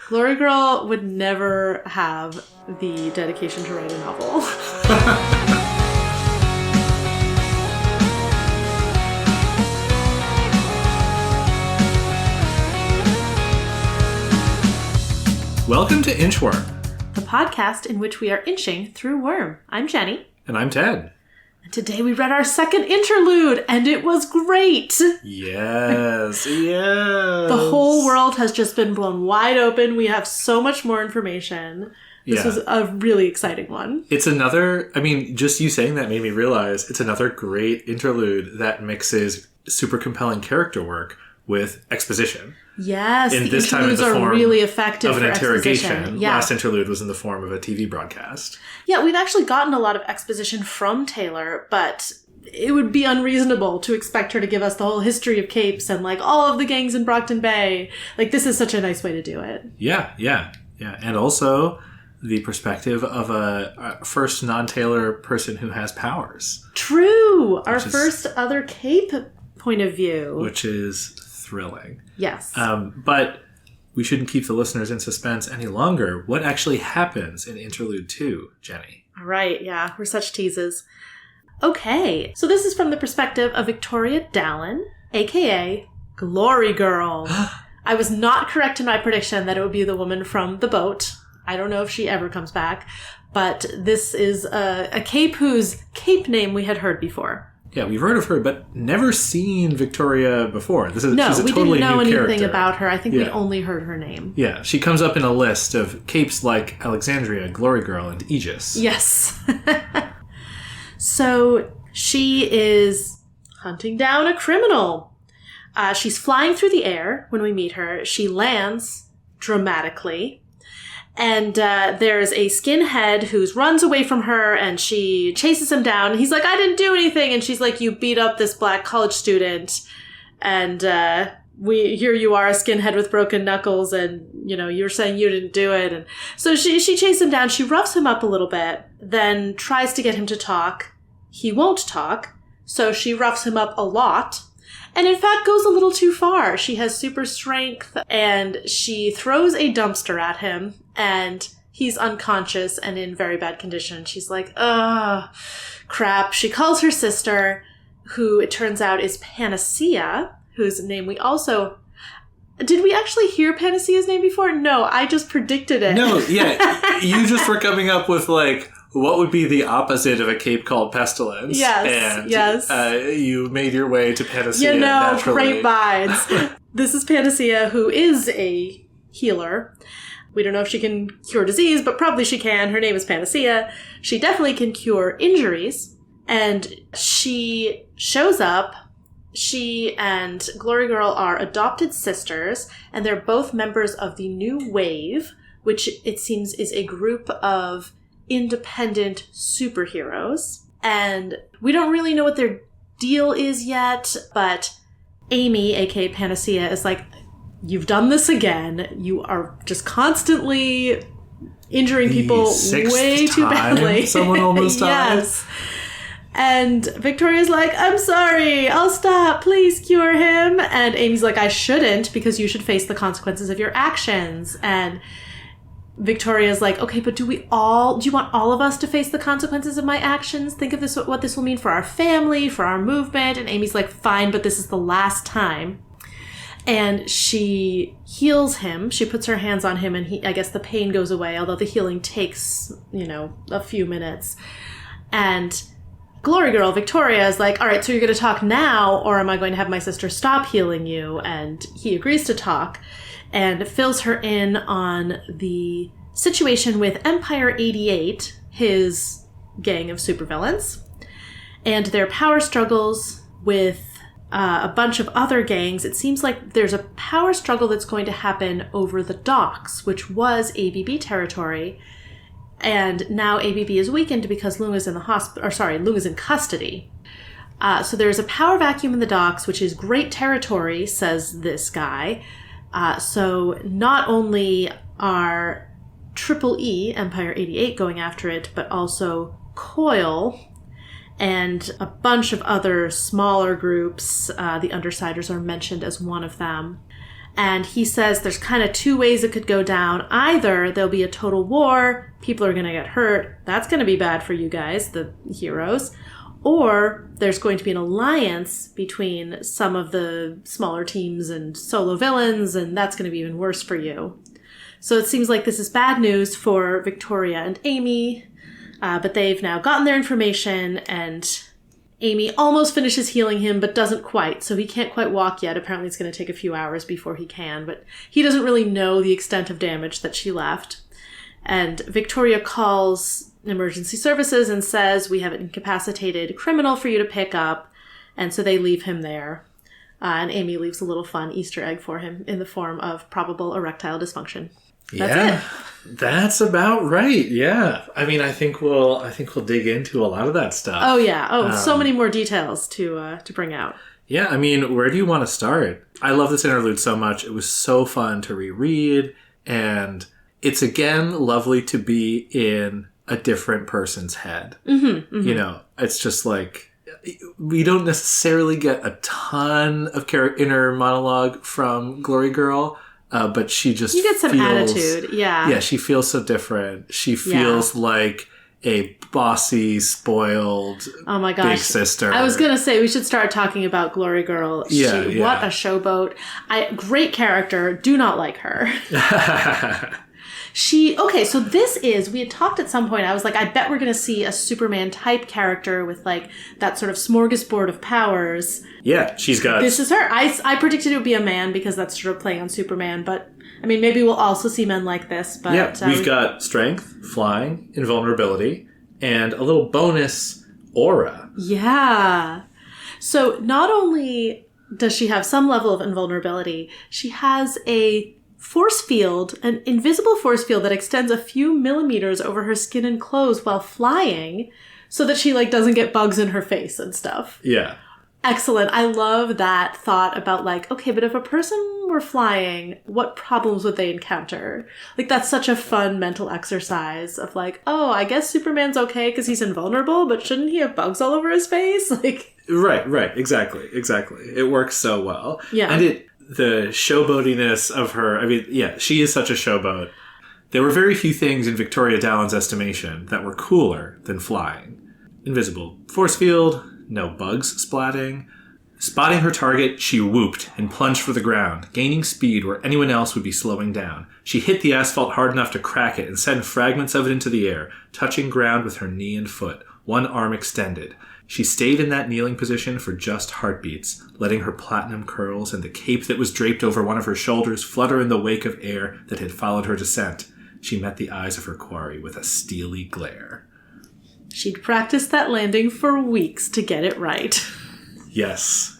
Glory Girl would never have the dedication to write a novel. Welcome to Inchworm, the podcast in which we are inching through Worm. I'm Jenny. And I'm Ted. And today we read our second interlude, and it was great! Yes, yes. The whole world has just been blown wide open. We have so much more information. This was a really exciting one. It's another, just you saying that made me realize it's another great interlude that mixes super compelling character work with exposition. Yes, and the this time in interludes the are form really effective of an for interrogation. exposition. Yeah. Last interlude was in the form of a TV broadcast. Yeah, we've actually gotten a lot of exposition from Taylor, but it would be unreasonable to expect her to give us the whole history of capes and all of the gangs in Brockton Bay. This is such a nice way to do it. Yeah. And also the perspective of a first non-Taylor person who has powers. True! Our first other cape point of view. Which is thrilling. Yes. But we shouldn't keep the listeners in suspense any longer. What actually happens in Interlude 2, Jenny? All right, yeah. We're such teases. Okay, so this is from the perspective of Victoria Dallin, a.k.a. Glory Girl. I was not correct in my prediction that it would be the woman from the boat. I don't know if she ever comes back, but this is a cape whose cape name we had heard before. Yeah, we've heard of her, but never seen Victoria before. She's a we totally didn't know new anything character. About her. I think we only heard her name. Yeah, she comes up in a list of capes like Alexandria, Glory Girl, and Aegis. Yes. So she is hunting down a criminal. She's flying through the air when we meet her. She lands dramatically. And there's a skinhead who runs away from her, and she chases him down. He's like, I didn't do anything. And she's like, you beat up this black college student. And here you are, a skinhead with broken knuckles, and, you're saying you didn't do it. And so she chases him down. She roughs him up a little bit, then tries to get him to talk. He won't talk, so she roughs him up a lot. And in fact goes a little too far. She has super strength, and she throws a dumpster at him, and he's unconscious and in very bad condition. She's like, ugh, crap. She calls her sister, who it turns out is Panacea, whose name we also... Did we actually hear Panacea's name before? No, I just predicted it. No, yeah. You just were coming up with, what would be the opposite of a cape called Pestilence? Yes. And you made your way to Panacea naturally. Great minds. This is Panacea, who is a healer. We don't know if she can cure disease, but probably she can. Her name is Panacea. She definitely can cure injuries. And she shows up. She and Glory Girl are adopted sisters, and they're both members of the New Wave, which it seems is a group of independent superheroes. And we don't really know what their deal is yet, but Amy, aka Panacea, is like, you've done this again. You are just constantly injuring people way too badly. Someone almost died. Yes. And Victoria's like, I'm sorry, I'll stop, please cure him. And Amy's like, I shouldn't, because you should face the consequences of your actions. And Victoria's like, okay, but do you want all of us to face the consequences of my actions? Think of this, what this will mean for our family, for our movement. And Amy's like, fine, but this is the last time. And she heals him. She puts her hands on him, and I guess the pain goes away, although the healing takes, a few minutes. And Glory Girl, Victoria, is like, all right, so you're going to talk now, or am I going to have my sister stop healing you? And he agrees to talk and fills her in on the situation with Empire 88, his gang of supervillains, and their power struggles with a bunch of other gangs. It seems like there's a power struggle that's going to happen over the docks, which was ABB territory, and now ABB is weakened because Lung is in Lung is in custody. So there's a power vacuum in the docks, which is great territory, says this guy. So not only are Triple E, Empire 88, going after it, but also Coil and a bunch of other smaller groups. The Undersiders are mentioned as one of them. And he says there's kind of two ways it could go down. Either there'll be a total war, people are going to get hurt. That's going to be bad for you guys, the heroes. Or there's going to be an alliance between some of the smaller teams and solo villains, and that's going to be even worse for you. So it seems like this is bad news for Victoria and Amy, but they've now gotten their information, and Amy almost finishes healing him, but doesn't quite, so he can't quite walk yet. Apparently it's going to take a few hours before he can, but he doesn't really know the extent of damage that she left. And Victoria calls emergency services and says, we have an incapacitated criminal for you to pick up, and so they leave him there. And Amy leaves a little fun Easter egg for him in the form of probable erectile dysfunction. That's it. That's about right. Yeah. I mean, I think we'll dig into a lot of that stuff. Oh yeah. Oh, so many more details to bring out. Yeah. I mean, where do you want to start? I love this interlude so much. It was so fun to reread, and it's again lovely to be in a different person's head. Mm-hmm, mm-hmm. You know, it's just like we don't necessarily get a ton of inner monologue from Glory Girl. But she just feels... You get some attitude, yeah. Yeah, she feels so different. She feels like a bossy, spoiled oh my gosh. Big sister. I was going to say, we should start talking about Glory Girl. What a showboat. Great character. Do not like her. Okay, so this is, we had talked at some point, I was like, I bet we're going to see a Superman type character with like that sort of smorgasbord of powers. Yeah, she's got... This is her. I predicted it would be a man because that's sort of playing on Superman, but I mean, maybe we'll also see men like this, but... Yeah, we've got strength, flying, invulnerability, and a little bonus aura. Yeah. So not only does she have some level of invulnerability, she has a force field, an invisible force field that extends a few millimeters over her skin and clothes while flying so that she like doesn't get bugs in her face and stuff. Yeah. Excellent. I love that thought about like, okay, but if a person were flying, what problems would they encounter? Like that's such a fun mental exercise of like, oh, I guess Superman's okay because he's invulnerable, but shouldn't he have bugs all over his face? Like, Right. Exactly. It works so well. Yeah. And the showboatiness of her, I mean, yeah, she is such a showboat. There were very few things in Victoria Dallon's estimation that were cooler than flying. Invisible force field, no bugs splatting. Spotting her target, she whooped and plunged for the ground, gaining speed where anyone else would be slowing down. She hit the asphalt hard enough to crack it and send fragments of it into the air, touching ground with her knee and foot, one arm extended. She stayed in that kneeling position for just heartbeats, letting her platinum curls and the cape that was draped over one of her shoulders flutter in the wake of air that had followed her descent. She met the eyes of her quarry with a steely glare. She'd practiced that landing for weeks to get it right. Yes.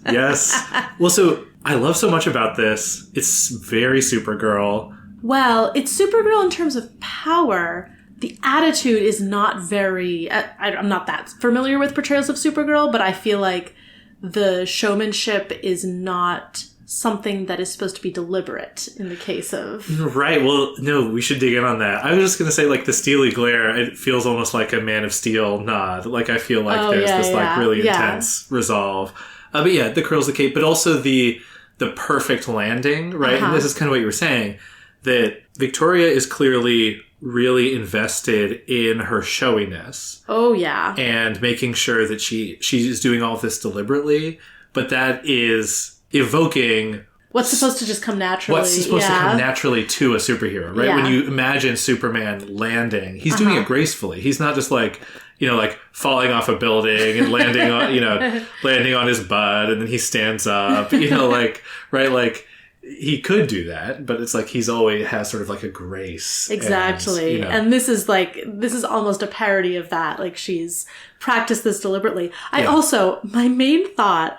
Well, so I love so much about this. It's very Supergirl. Well, it's Supergirl in terms of power. The attitude is not very... I'm not that familiar with portrayals of Supergirl, but I feel like the showmanship is not something that is supposed to be deliberate in the case of... Right. Well, no, we should dig in on that. I was just going to say, like, the steely glare, it feels almost like a Man of Steel nod. Like, I feel like there's this, like, really intense resolve. But yeah, the curls, the cape, but also the perfect landing, right? And this is kind of what you were saying, that Victoria is clearly really invested in her showiness. Oh, yeah. And making sure that she's doing all of this deliberately, but that is evoking... What's supposed to just come naturally. What's supposed to come naturally to a superhero, right? Yeah. When you imagine Superman landing, he's doing it gracefully. He's not just like, you know, like falling off a building and landing on, landing on his butt and then he stands up, like, right? Like, he could do that, but it's like he's always has sort of like a grace. Exactly. And this is almost a parody of that. Like she's practiced this deliberately. My main thought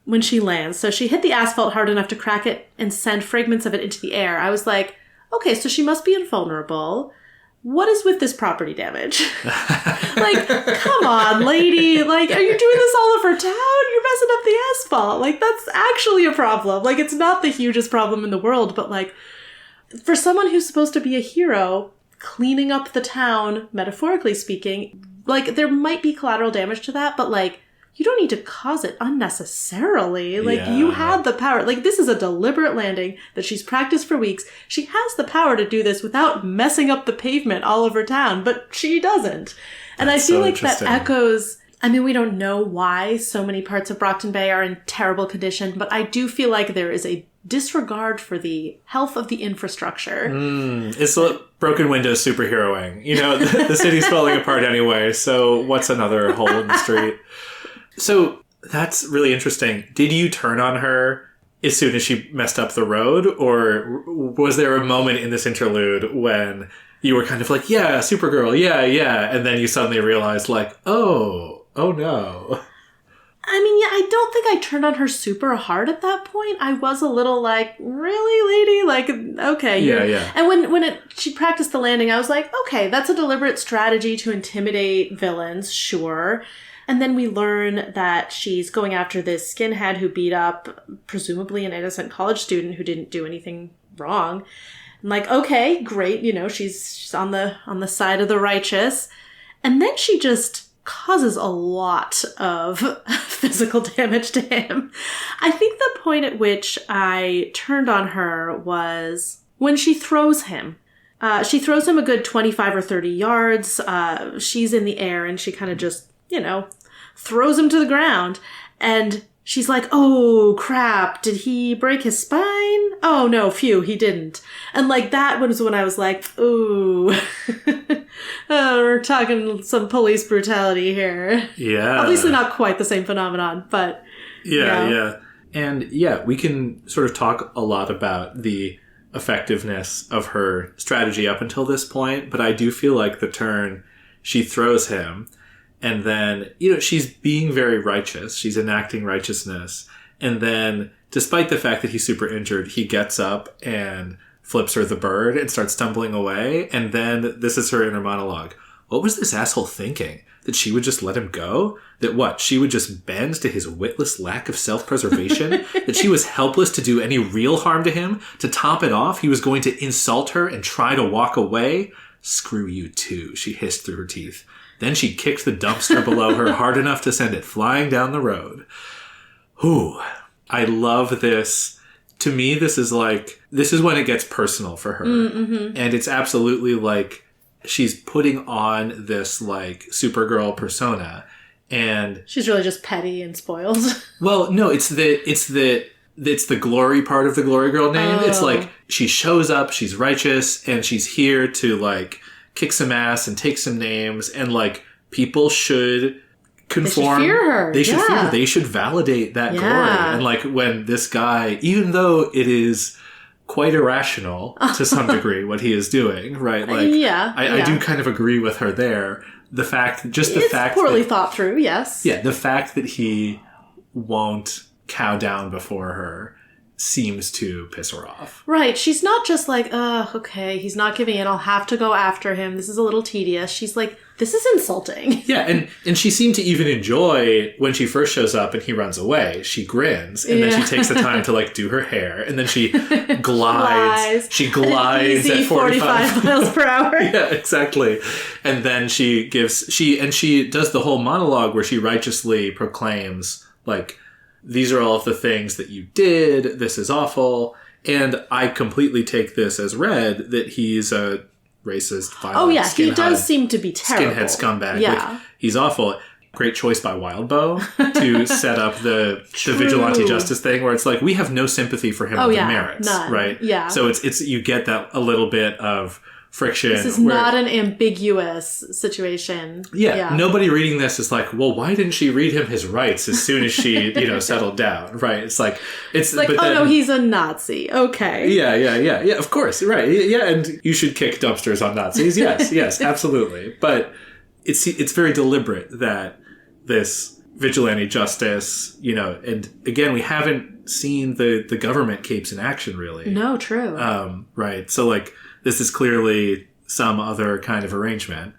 when she lands, so she hit the asphalt hard enough to crack it and send fragments of it into the air. I was like, okay, so she must be invulnerable. What is with this property damage? Like, come on, lady. Like, are you doing this all over town? You're messing up the asphalt. Like, that's actually a problem. Like, it's not the hugest problem in the world, but like, for someone who's supposed to be a hero, cleaning up the town, metaphorically speaking, like, there might be collateral damage to that, but like, you don't need to cause it unnecessarily. Like, Yeah. you had the power. Like, this is a deliberate landing that she's practiced for weeks. She has the power to do this without messing up the pavement all over town, but she doesn't. And That's I feel so like that interesting. echoes... I mean, we don't know why so many parts of Brockton Bay are in terrible condition, but I do feel like there is a disregard for the health of the infrastructure. It's broken windows superheroing. You know, the city's falling apart anyway, so what's another hole in the street? So that's really interesting. Did you turn on her as soon as she messed up the road? Or was there a moment in this interlude when you were kind of like, yeah, Supergirl, yeah, and then you suddenly realized, like, oh no. I mean, yeah, I don't think I turned on her super hard at that point. I was a little like, really, lady? Like, okay. Yeah. And when she practiced the landing, I was like, okay, that's a deliberate strategy to intimidate villains, sure. And then we learn that she's going after this skinhead who beat up, presumably an innocent college student who didn't do anything wrong. I'm like, okay, great. You know, she's on the side of the righteous. And then she just causes a lot of physical damage to him. I think the point at which I turned on her was when she throws him. She throws him a good 25 or 30 yards. She's in the air and she kind of just, throws him to the ground. And she's like, oh, crap. Did he break his spine? Oh, no, phew, he didn't. And like that was when I was like, ooh. Oh, we're talking some police brutality here. Yeah. Obviously not quite the same phenomenon, but... Yeah. And yeah, we can sort of talk a lot about the effectiveness of her strategy up until this point, but I do feel like the turn she throws him, and then, she's being very righteous. She's enacting righteousness. And then, despite the fact that he's super injured, he gets up and flips her the bird and starts stumbling away. And then this is her inner monologue. What was this asshole thinking? That she would just let him go? That what? She would just bend to his witless lack of self-preservation? That she was helpless to do any real harm to him? To top it off, he was going to insult her and try to walk away? Screw you too, she hissed through her teeth. Then she kicked the dumpster below her hard enough to send it flying down the road. Whew. I love this. To me, this is when it gets personal for her. Mm-hmm. And it's absolutely like she's putting on this like Supergirl persona, and she's really just petty and spoiled. Well, no, it's the glory part of the Glory Girl name. Oh. It's like she shows up, she's righteous, and she's here to like kick some ass and take some names, and like people should conform. They should fear her. They should fear her. They should validate that glory. And like when this guy, even though it is quite irrational to some degree what he is doing, right? Like I do kind of agree with her there. It's poorly thought through, yes. Yeah, the fact that he won't cow down before her seems to piss her off. Right. She's not just like, okay, he's not giving in. I'll have to go after him. This is a little tedious. She's like, this is insulting. Yeah, and she seemed to even enjoy when she first shows up and he runs away. She grins, and then she takes the time to like do her hair, and then she glides. She glides at 45 miles per hour. Yeah, exactly. And then she does the whole monologue where she righteously proclaims like, these are all of the things that you did. This is awful. And I completely take this as read that he's a racist, violent, he does seem to be terrible. Skinhead scumbag. Yeah. Like, he's awful. Great choice by Wildbow to set up the vigilante justice thing where it's like, we have no sympathy for him on the merits. None. Right? Yeah. So it's you get that a little bit of friction. This is not an ambiguous situation. Yeah, nobody reading this is like, well, why didn't she read him his rights as soon as she, settled down? Right? It's like, no, he's a Nazi. Okay. Yeah. Of course, right? Yeah, and you should kick dumpsters on Nazis. Yes, absolutely. But it's very deliberate that this vigilante justice, and again, we haven't seen the government capes in action really. No, true. Right. So like, this is clearly some other kind of arrangement.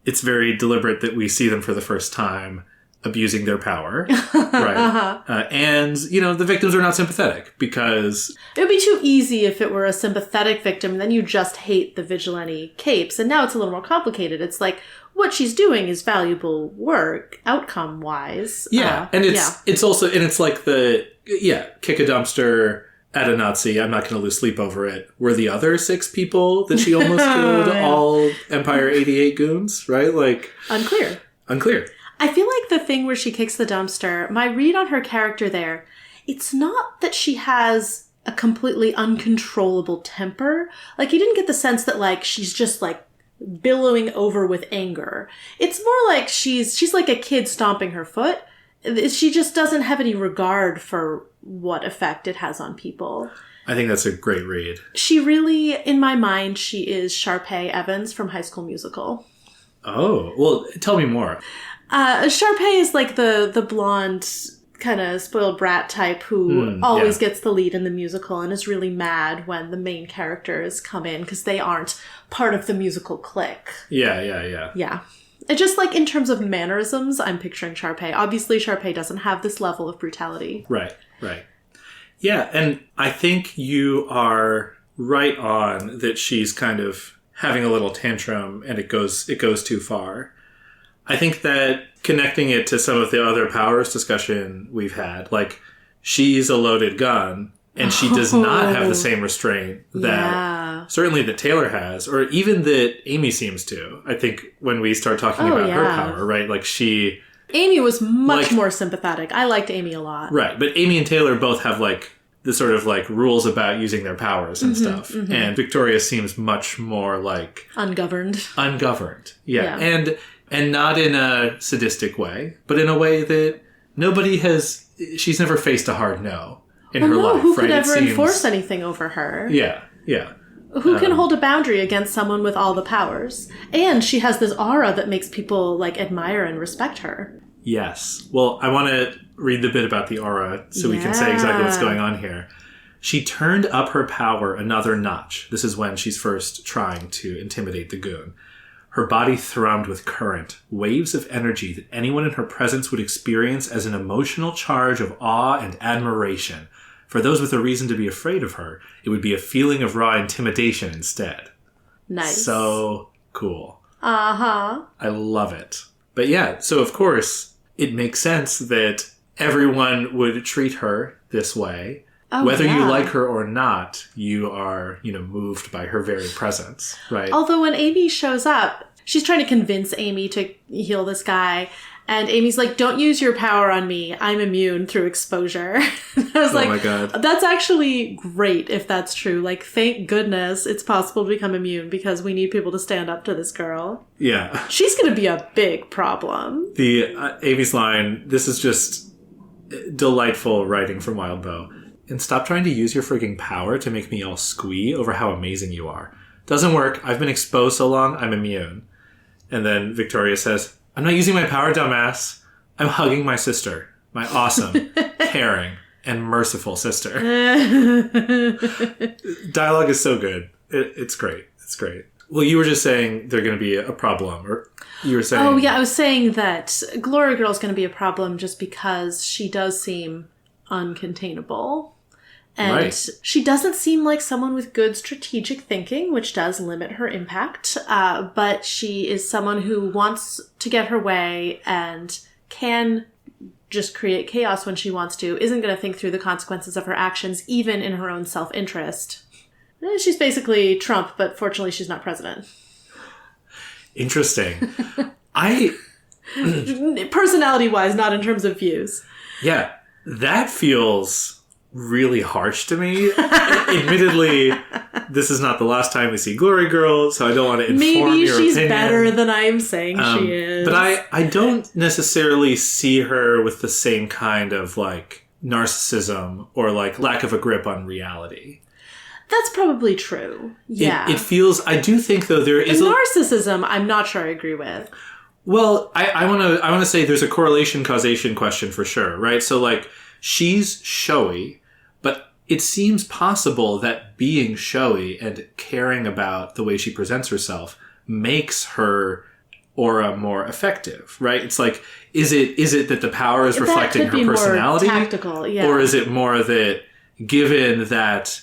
It's very deliberate that we see them for the first time. abusing their power, right? And, the victims are not sympathetic because... It would be too easy if it were a sympathetic victim, and then you just hate the vigilante capes. And now it's a little more complicated. It's like, what she's doing is valuable work, outcome-wise. Yeah, and it's also... And it's like kick a dumpster at a Nazi, I'm not going to lose sleep over it. Were the other 6 people that she almost killed all Empire 88 goons, right? Like... Unclear. I feel like the thing where she kicks the dumpster, my read on her character there, it's not that she has a completely uncontrollable temper. Like, you didn't get the sense that, like, she's just, like, billowing over with anger. It's more like she's like a kid stomping her foot. She just doesn't have any regard for what effect it has on people. I think that's a great read. She really, in my mind, she is Sharpay Evans from High School Musical. Oh, well, tell me more. Sharpay is like the blonde, kind of spoiled brat type who always gets the lead in the musical and is really mad when the main characters come in because they aren't part of the musical clique. Yeah. And just like in terms of mannerisms, I'm picturing Sharpay. Obviously, Sharpay doesn't have this level of brutality. Right. Yeah, and I think you are right on that she's kind of having a little tantrum and it goes too far. I think that connecting it to some of the other powers discussion we've had, like, she's a loaded gun, and she does not have the same restraint that certainly that Taylor has, or even that Amy seems to. I think when we start talking about her power, right? Like, Amy was much more sympathetic. I liked Amy a lot. Right, but Amy and Taylor both have, like, the sort of, like, rules about using their powers and stuff. Mm-hmm. And Victoria seems much more, like... Ungoverned. Yeah. And not in a sadistic way, but in a way that she's never faced a hard no in her life, who right? Could ever enforce anything over her? Yeah. Who can hold a boundary against someone with all the powers? And she has this aura that makes people, like, admire and respect her. Yes. Well, I want to read the bit about the aura so we can say exactly what's going on here. She turned up her power another notch. This is when she's first trying to intimidate the goon. Her body thrummed with current, waves of energy that anyone in her presence would experience as an emotional charge of awe and admiration. For those with a reason to be afraid of her, it would be a feeling of raw intimidation instead. Nice. So cool. Uh-huh. I love it. But yeah, so of course, it makes sense that everyone would treat her this way. Whether you like her or not, you are, moved by her very presence, right? Although when Amy shows up, she's trying to convince Amy to heal this guy. And Amy's like, don't use your power on me. I'm immune through exposure. I was my God. That's actually great if that's true. Like, thank goodness it's possible to become immune because we need people to stand up to this girl. Yeah. She's going to be a big problem. The Amy's line, this is just delightful writing from Wildbow. And stop trying to use your freaking power to make me all squee over how amazing you are. Doesn't work. I've been exposed so long, I'm immune. And then Victoria says, I'm not using my power, dumbass. I'm hugging my sister. My awesome, caring, and merciful sister. Dialogue is so good. It's great. It's great. Well, you were just saying they're going to be a problem, or you were saying... Oh, yeah, I was saying that Glory Girl's going to be a problem just because she does seem uncontainable. And she doesn't seem like someone with good strategic thinking, which does limit her impact. But she is someone who wants to get her way and can just create chaos when she wants to, isn't going to think through the consequences of her actions, even in her own self-interest. She's basically Trump, but fortunately she's not president. Interesting. Personality-wise, not in terms of views. Yeah, that feels really harsh to me. Admittedly, this is not the last time we see Glory Girl, so I don't want to inform your opinion. Maybe she's better than I'm saying she is. But I don't necessarily see her with the same kind of, like, narcissism or, like, lack of a grip on reality. That's probably true. Yeah. It feels... I do think, though, there is... narcissism, I'm not sure I agree with. Well, I want to say there's a correlation-causation question for sure, right? So, like, she's showy, but it seems possible that being showy and caring about the way she presents herself makes her aura more effective, right? It's like, is it that the power is reflecting her personality? More tactical, yeah. Or is it more that given that,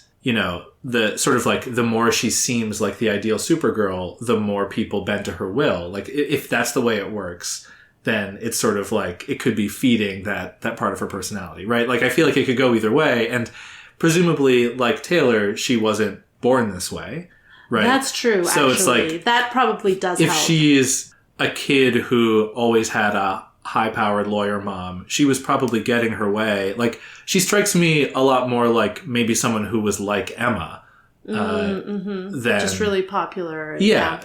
the sort of like the more she seems like the ideal Supergirl, the more people bend to her will. Like if that's the way it works, then it's sort of like it could be feeding that part of her personality, right? Like I feel like it could go either way. And presumably, like Taylor, she wasn't born this way, right? That's true, so actually. It's like, that probably does if help. If she's a kid who always had a high-powered lawyer mom, she was probably getting her way. Like, she strikes me a lot more like maybe someone who was like Emma. Than, just really popular. Yeah.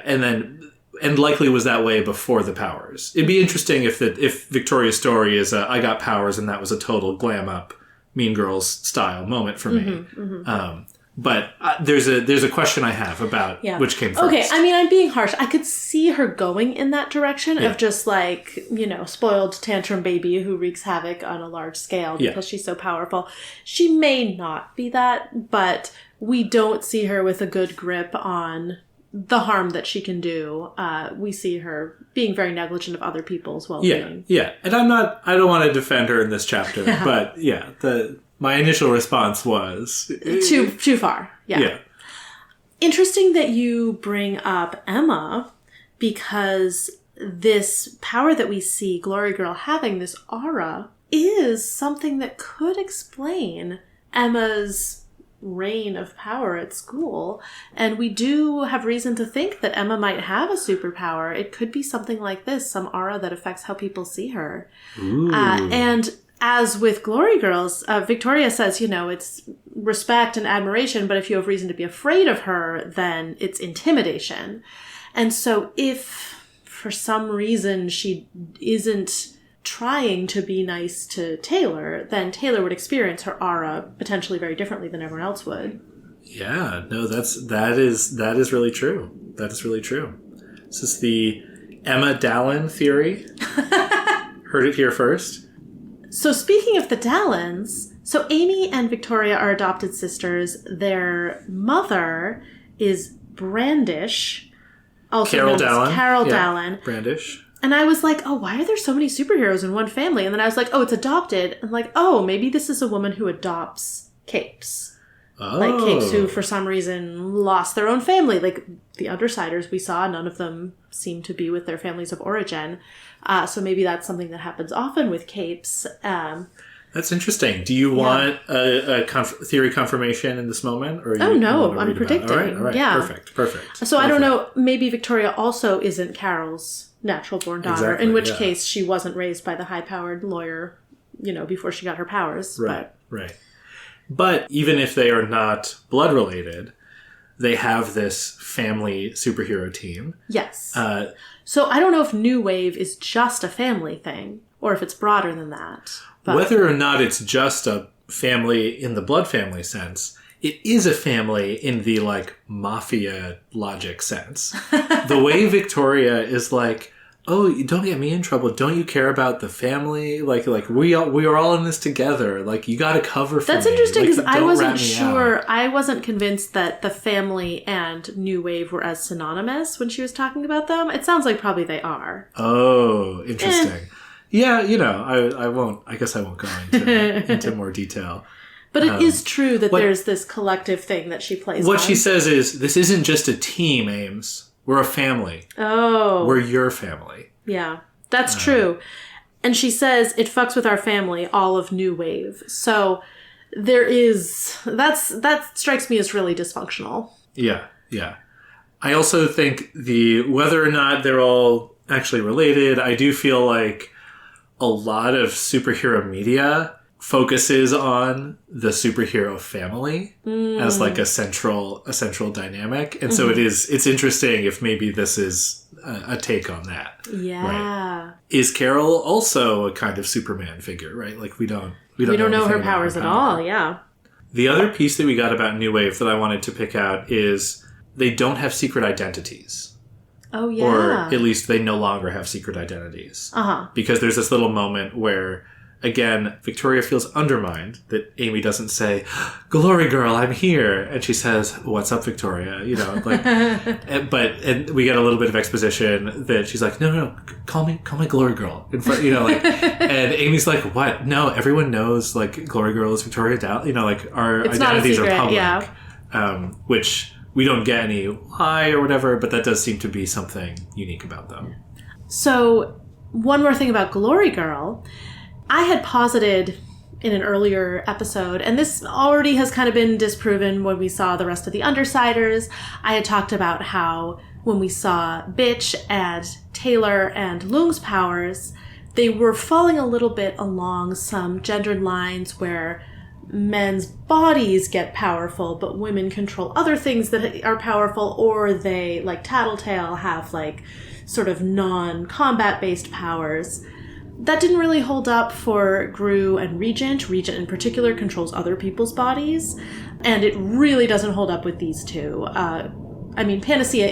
And likely was that way before the powers. It'd be interesting if Victoria's story is I got powers and that was a total glam up Mean Girls style moment for me. But there's a question I have about which came first. Okay, I mean, I'm being harsh. I could see her going in that direction of just like, spoiled tantrum baby who wreaks havoc on a large scale because she's so powerful. She may not be that, but we don't see her with a good grip on the harm that she can do. We see her being very negligent of other people's well-being. Yeah. And I don't want to defend her in this chapter, but my initial response was too far. Yeah. Interesting that you bring up Emma, because this power that we see Glory Girl having, this aura, is something that could explain Emma's reign of power at school. And we do have reason to think that Emma might have a superpower. It could be something like this, some aura that affects how people see her. And as with Glory Girls, Victoria says, it's respect and admiration, but if you have reason to be afraid of her, then it's intimidation. And so if for some reason she isn't trying to be nice to Taylor, then Taylor would experience her aura potentially very differently than everyone else would. Yeah, no, that is really true. That is really true. This is the Emma Dallin theory. Heard it here first. So speaking of the Dallins, so Amy and Victoria are adopted sisters. Their mother is Brandish, also Carol known Dallin. as Carol Dallin. Brandish. And I was like, oh, why are there so many superheroes in one family? And then I was like, oh, it's adopted. And like, oh, maybe this is a woman who adopts capes. Oh. Like capes who, for some reason, lost their own family. Like the Undersiders we saw, none of them seem to be with their families of origin. So maybe that's something that happens often with capes. That's interesting. Do you want a theory confirmation in this moment? Or no, I'm predicting. All right. Yeah. Perfect. So I don't know, maybe Victoria also isn't Carol's natural-born daughter, exactly, in which case she wasn't raised by the high-powered lawyer, before she got her powers. Right. But even if they are not blood-related, they have this family superhero team. Yes. So I don't know if New Wave is just a family thing, or if it's broader than that. But whether or not it's just a family in the blood family sense, it is a family in the, like, mafia logic sense. The way Victoria is like, oh, don't get me in trouble. Don't you care about the family? Like we are all in this together. Like, you got to cover for That's me. interesting, because I wasn't sure. out. I wasn't convinced that the family and New Wave were as synonymous when she was talking about them. It sounds like probably they are. Oh, interesting. Yeah, I guess I won't go into more detail. But it is true that there's this collective thing that she plays What on. she says is, this isn't just a team, Ames. We're a family. Oh. We're your family. Yeah, that's true. And she says, it fucks with our family, all of New Wave. So there is... That strikes me as really dysfunctional. Yeah. I also think whether or not they're all actually related, I do feel like a lot of superhero media focuses on the superhero family as like a central dynamic. And so it's interesting if maybe this is a take on that. Yeah. Right? Is Carol also a kind of Superman figure, right? Like we don't know her powers at all. Yeah. The other piece that we got about New Wave that I wanted to pick out is they don't have secret identities. Oh, yeah. Or at least they no longer have secret identities. Uh-huh. Because there's this little moment where again, Victoria feels undermined that Amy doesn't say, "Glory girl, I'm here," and she says, "What's up, Victoria?" You know, like, and we get a little bit of exposition that she's like, "No, call me Glory girl," in front, you know, like, and Amy's like, "What? No, everyone knows like Glory girl is Victoria Dallin. You know, like our identities are public." Yeah. Which we don't get any why or whatever, but that does seem to be something unique about them. So, one more thing about Glory Girl. I had posited in an earlier episode, and this already has kind of been disproven when we saw the rest of the Undersiders. I had talked about how when we saw Bitch and Taylor and Lung's powers, they were falling a little bit along some gendered lines where men's bodies get powerful, but women control other things that are powerful, or they, like Tattletale, have like sort of non-combat based powers. That didn't really hold up for Gru and Regent. Regent in particular controls other people's bodies, and it really doesn't hold up with these two. I mean, Panacea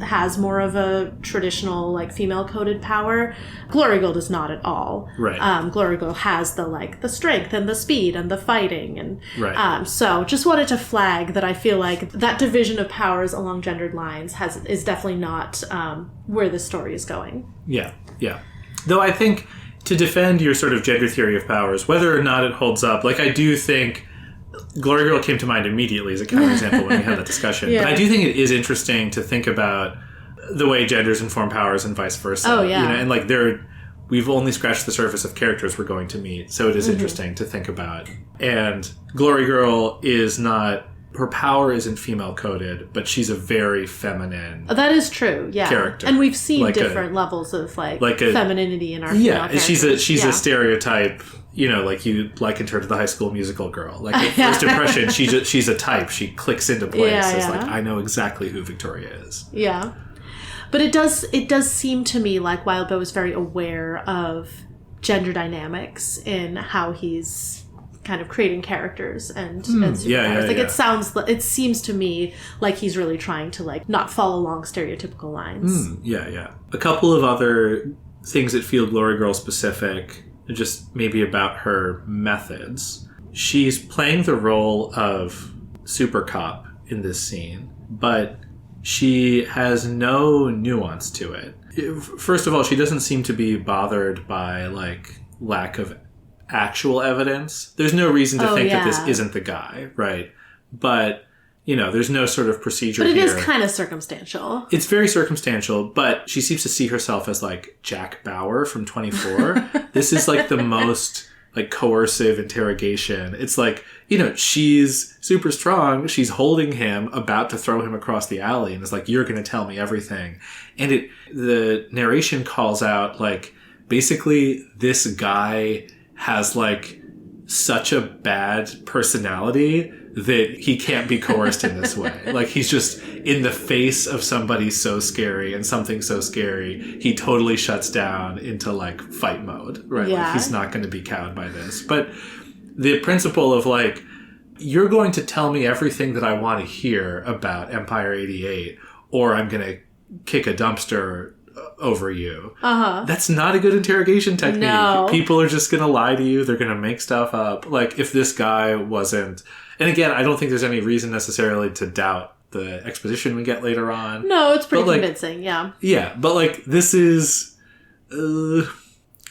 has more of a traditional, like, female-coded power. Glory Girl does not at all. Right. Glory Girl has the strength and the speed and the fighting. And right. So just wanted to flag that I feel like that division of powers along gendered lines is definitely not where the story is going. Yeah, yeah. Though I think to defend your sort of gender theory of powers, whether or not it holds up, like, I do think Glory Girl came to mind immediately as a counterexample when we had that discussion. Yeah. But I do think it is interesting to think about the way genders inform powers and vice versa. Oh, yeah. You know, and like we've only scratched the surface of characters we're going to meet, so it is interesting to think about. And Glory Girl is not... Her power isn't female-coded, but she's a very feminine that is true, yeah. character. And we've seen different levels of femininity in our female characters. She's a stereotype, you know, like you likened her to the High School Musical girl. Like at first impression, she's a type. She clicks into place. It's like, I know exactly who Victoria is. Yeah. But it does seem to me like Wildbow is very aware of gender dynamics in how he's kind of creating characters and superpowers. It seems to me like he's really trying to like not fall along stereotypical lines. Yeah. A couple of other things that feel Glory Girl specific, just maybe about her methods. She's playing the role of super cop in this scene, but she has no nuance to it. First of all, she doesn't seem to be bothered by like lack of actual evidence. There's no reason to think that this isn't the guy, right? But, you know, there's no sort of procedure here. But it is kind of circumstantial. It's very circumstantial, but she seems to see herself as like Jack Bauer from 24. This is like the most like coercive interrogation. It's like, you know, she's super strong. She's holding him, about to throw him across the alley, and it's like, you're going to tell me everything. And the narration calls out like, basically this guy has like such a bad personality that he can't be coerced in this way. Like he's just in the face of somebody so scary and something so scary, he totally shuts down into like fight mode, right? Yeah. Like he's not going to be cowed by this. But the principle of like, you're going to tell me everything that I want to hear about Empire 88, or I'm going to kick a dumpster over you. That's not a good interrogation technique. No. People are just going to lie to you. They're going to make stuff up. Like if this guy wasn't... And again, I don't think there's any reason necessarily to doubt the exposition we get later on. No, it's pretty convincing, yeah. Yeah, but like this is...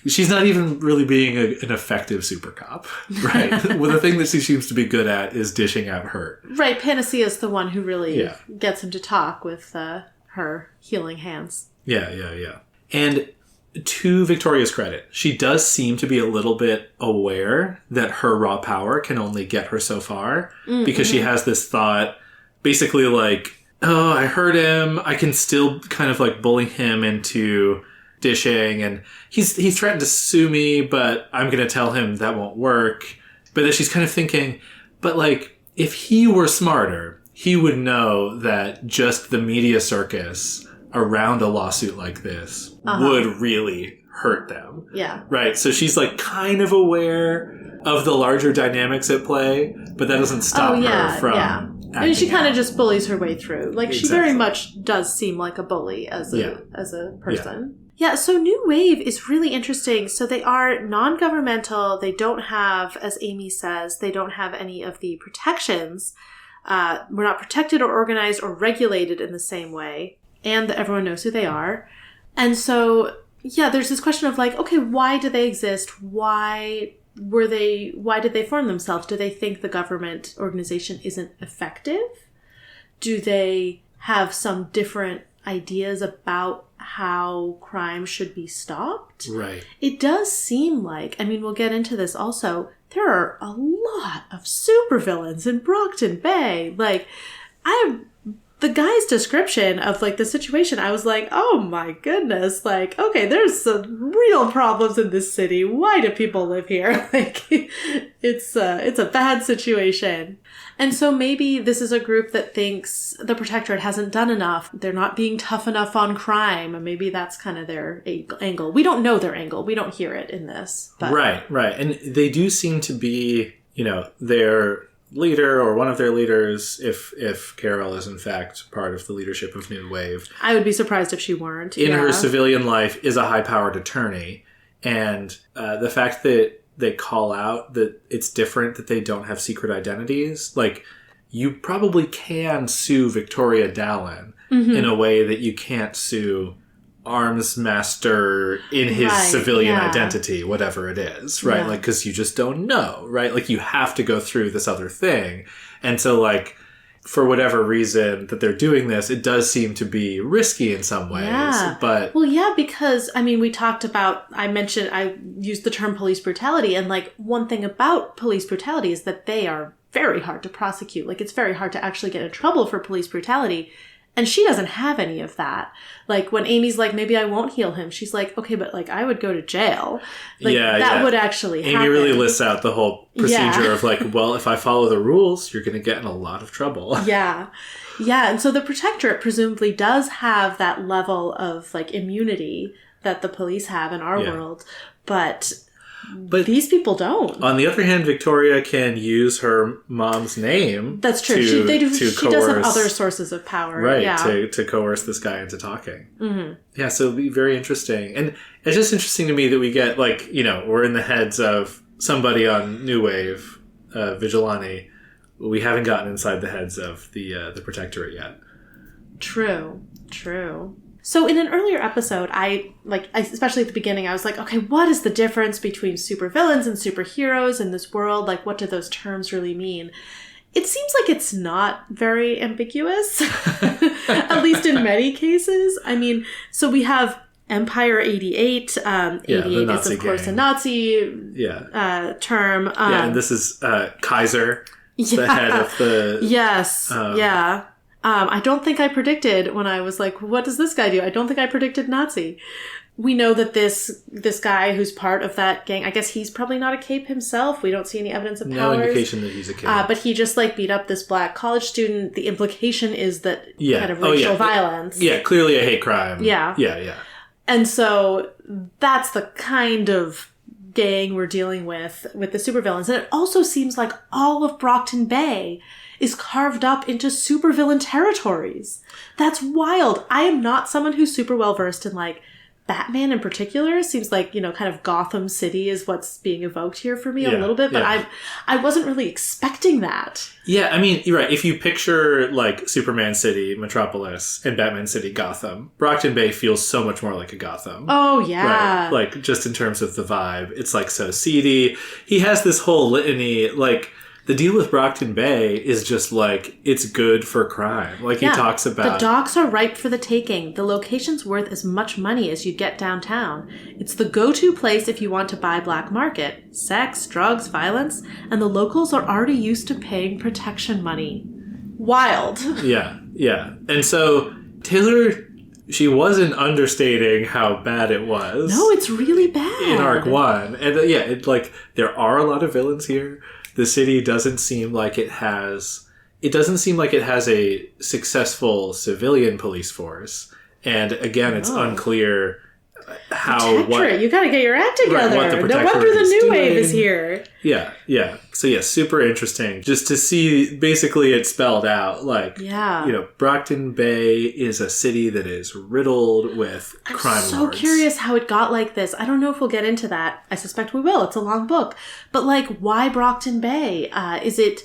she's not even really being an effective super cop, right? Well, the thing that she seems to be good at is dishing out hurt. Right, Panacea is the one who really gets him to talk with her healing hands. Yeah. And to Victoria's credit, she does seem to be a little bit aware that her raw power can only get her so far, because she has this thought, basically like, oh, I hurt him. I can still kind of like bully him into dishing, and he's threatened to sue me, but I'm going to tell him that won't work. But then she's kind of thinking, but like, if he were smarter, he would know that just the media circus around a lawsuit like this would really hurt them. Yeah. Right? So she's like kind of aware of the larger dynamics at play, but that doesn't stop her from I mean, she kind of out. just bullies her way through. Like, she Exactly. very much does seem like a bully as a person. Yeah, so New Wave is really interesting. So they are non-governmental. They don't have, as Amy says, they don't have any of the protections. We're not protected or organized or regulated in the same way. And everyone knows who they are. And so, yeah, there's this question of like, okay, why do they exist? Why did they form themselves? Do they think the government organization isn't effective? Do they have some different ideas about how crime should be stopped? Right. It does seem like, I mean, we'll get into this also, there are a lot of supervillains in Brockton Bay. Like, the guy's description of like the situation, I was like, oh my goodness, like, okay, there's some real problems in this city. Why do people live here? Like, it's a bad situation. And so maybe this is a group that thinks the Protectorate hasn't done enough. They're not being tough enough on crime. And maybe that's kind of their angle. We don't know their angle. We don't hear it in this. But. Right. And they do seem to be, their leader or one of their leaders, if Carol is in fact part of the leadership of New Wave. I would be surprised if she weren't. In her civilian life is a high-powered attorney. And the fact that they call out that it's different, that they don't have secret identities, like, you probably can sue Victoria Dallin in a way that you can't sue Arms Master in his civilian identity, whatever it is, right? Like, because you just don't know, right? Like, you have to go through this other thing. And so, like, for whatever reason that they're doing this, it does seem to be risky in some ways. Yeah. But well, yeah, because, I mean, I used the term police brutality, and like, one thing about police brutality is that they are very hard to prosecute. Like, it's very hard to actually get in trouble for police brutality. And she doesn't have any of that. Like, when Amy's like, maybe I won't heal him, she's like, okay, but like, I would go to jail. Like, that would actually happen. Amy really lists out the whole procedure of like, well, if I follow the rules, you're going to get in a lot of trouble. Yeah. And so the Protectorate presumably does have that level of like immunity that the police have in our world. But these people don't. On the other hand, Victoria can use her mom's name. That's true. She does have other sources of power. Right, yeah. to coerce this guy into talking. Mm-hmm. Yeah, so it'd be very interesting. And it's just interesting to me that we get, like, we're in the heads of somebody on New Wave, Vigilante. We haven't gotten inside the heads of the Protectorate yet. True. So in an earlier episode, especially at the beginning, I was like, okay, what is the difference between supervillains and superheroes in this world? Like, what do those terms really mean? It seems like it's not very ambiguous, at least in many cases. I mean, so we have Empire 88. 88 is, of course, a Nazi term. And this is Kaiser, the head of the... Yes, I don't think I predicted when I was like, what does this guy do? I don't think I predicted Nazi. We know that this guy who's part of that gang, I guess he's probably not a cape himself. We don't see any evidence of powers. No indication that he's a cape. But he just like beat up this black college student. The implication is that kind of racial violence. Yeah, clearly a hate crime. Yeah. And so that's the kind of gang we're dealing with the supervillains. And it also seems like all of Brockton Bay is carved up into supervillain territories. That's wild. I am not someone who's super well versed in like Batman in particular. Seems like, kind of Gotham City is what's being evoked here for me a little bit, but I wasn't really expecting that. Yeah, I mean, you're right. If you picture like Superman City, Metropolis, and Batman City, Gotham, Brockton Bay feels so much more like a Gotham. Oh, yeah. Right? Like, just in terms of the vibe. It's like so seedy. He has this whole litany, like... The deal with Brockton Bay is just like, it's good for crime. Like he talks about... The docks are ripe for the taking. The location's worth as much money as you'd get downtown. It's the go-to place if you want to buy black market. Sex, drugs, violence. And the locals are already used to paying protection money. Wild. Yeah. And so Taylor, she wasn't understating how bad it was. No, it's really bad. In Arc 1. And there are a lot of villains here. The city doesn't seem like it has a successful civilian police force. And again, it's unclear Protectorate, you gotta get your act together. What the No wonder Protectorate the is new wave doing. is here. Yeah. So yeah, super interesting. Just to see basically it spelled out. Like, Brockton Bay is a city that is riddled with crime lords. I'm so curious how it got like this. I don't know if we'll get into that. I suspect we will. It's a long book. But like, why Brockton Bay? Is it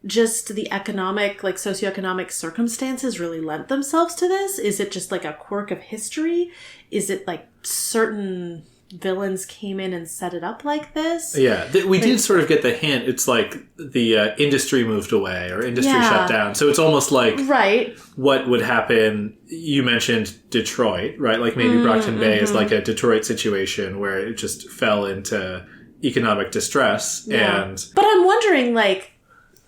just the economic, like socioeconomic circumstances really lent themselves to this? Is it just like a quirk of history? Is it like certain villains came in and set it up like this? Yeah, we did sort of get the hint. It's like the industry moved away or industry shut down. So it's almost like what would happen. You mentioned Detroit, right? Like maybe Brockton Bay is like a Detroit situation where it just fell into economic distress. But I'm wondering, like,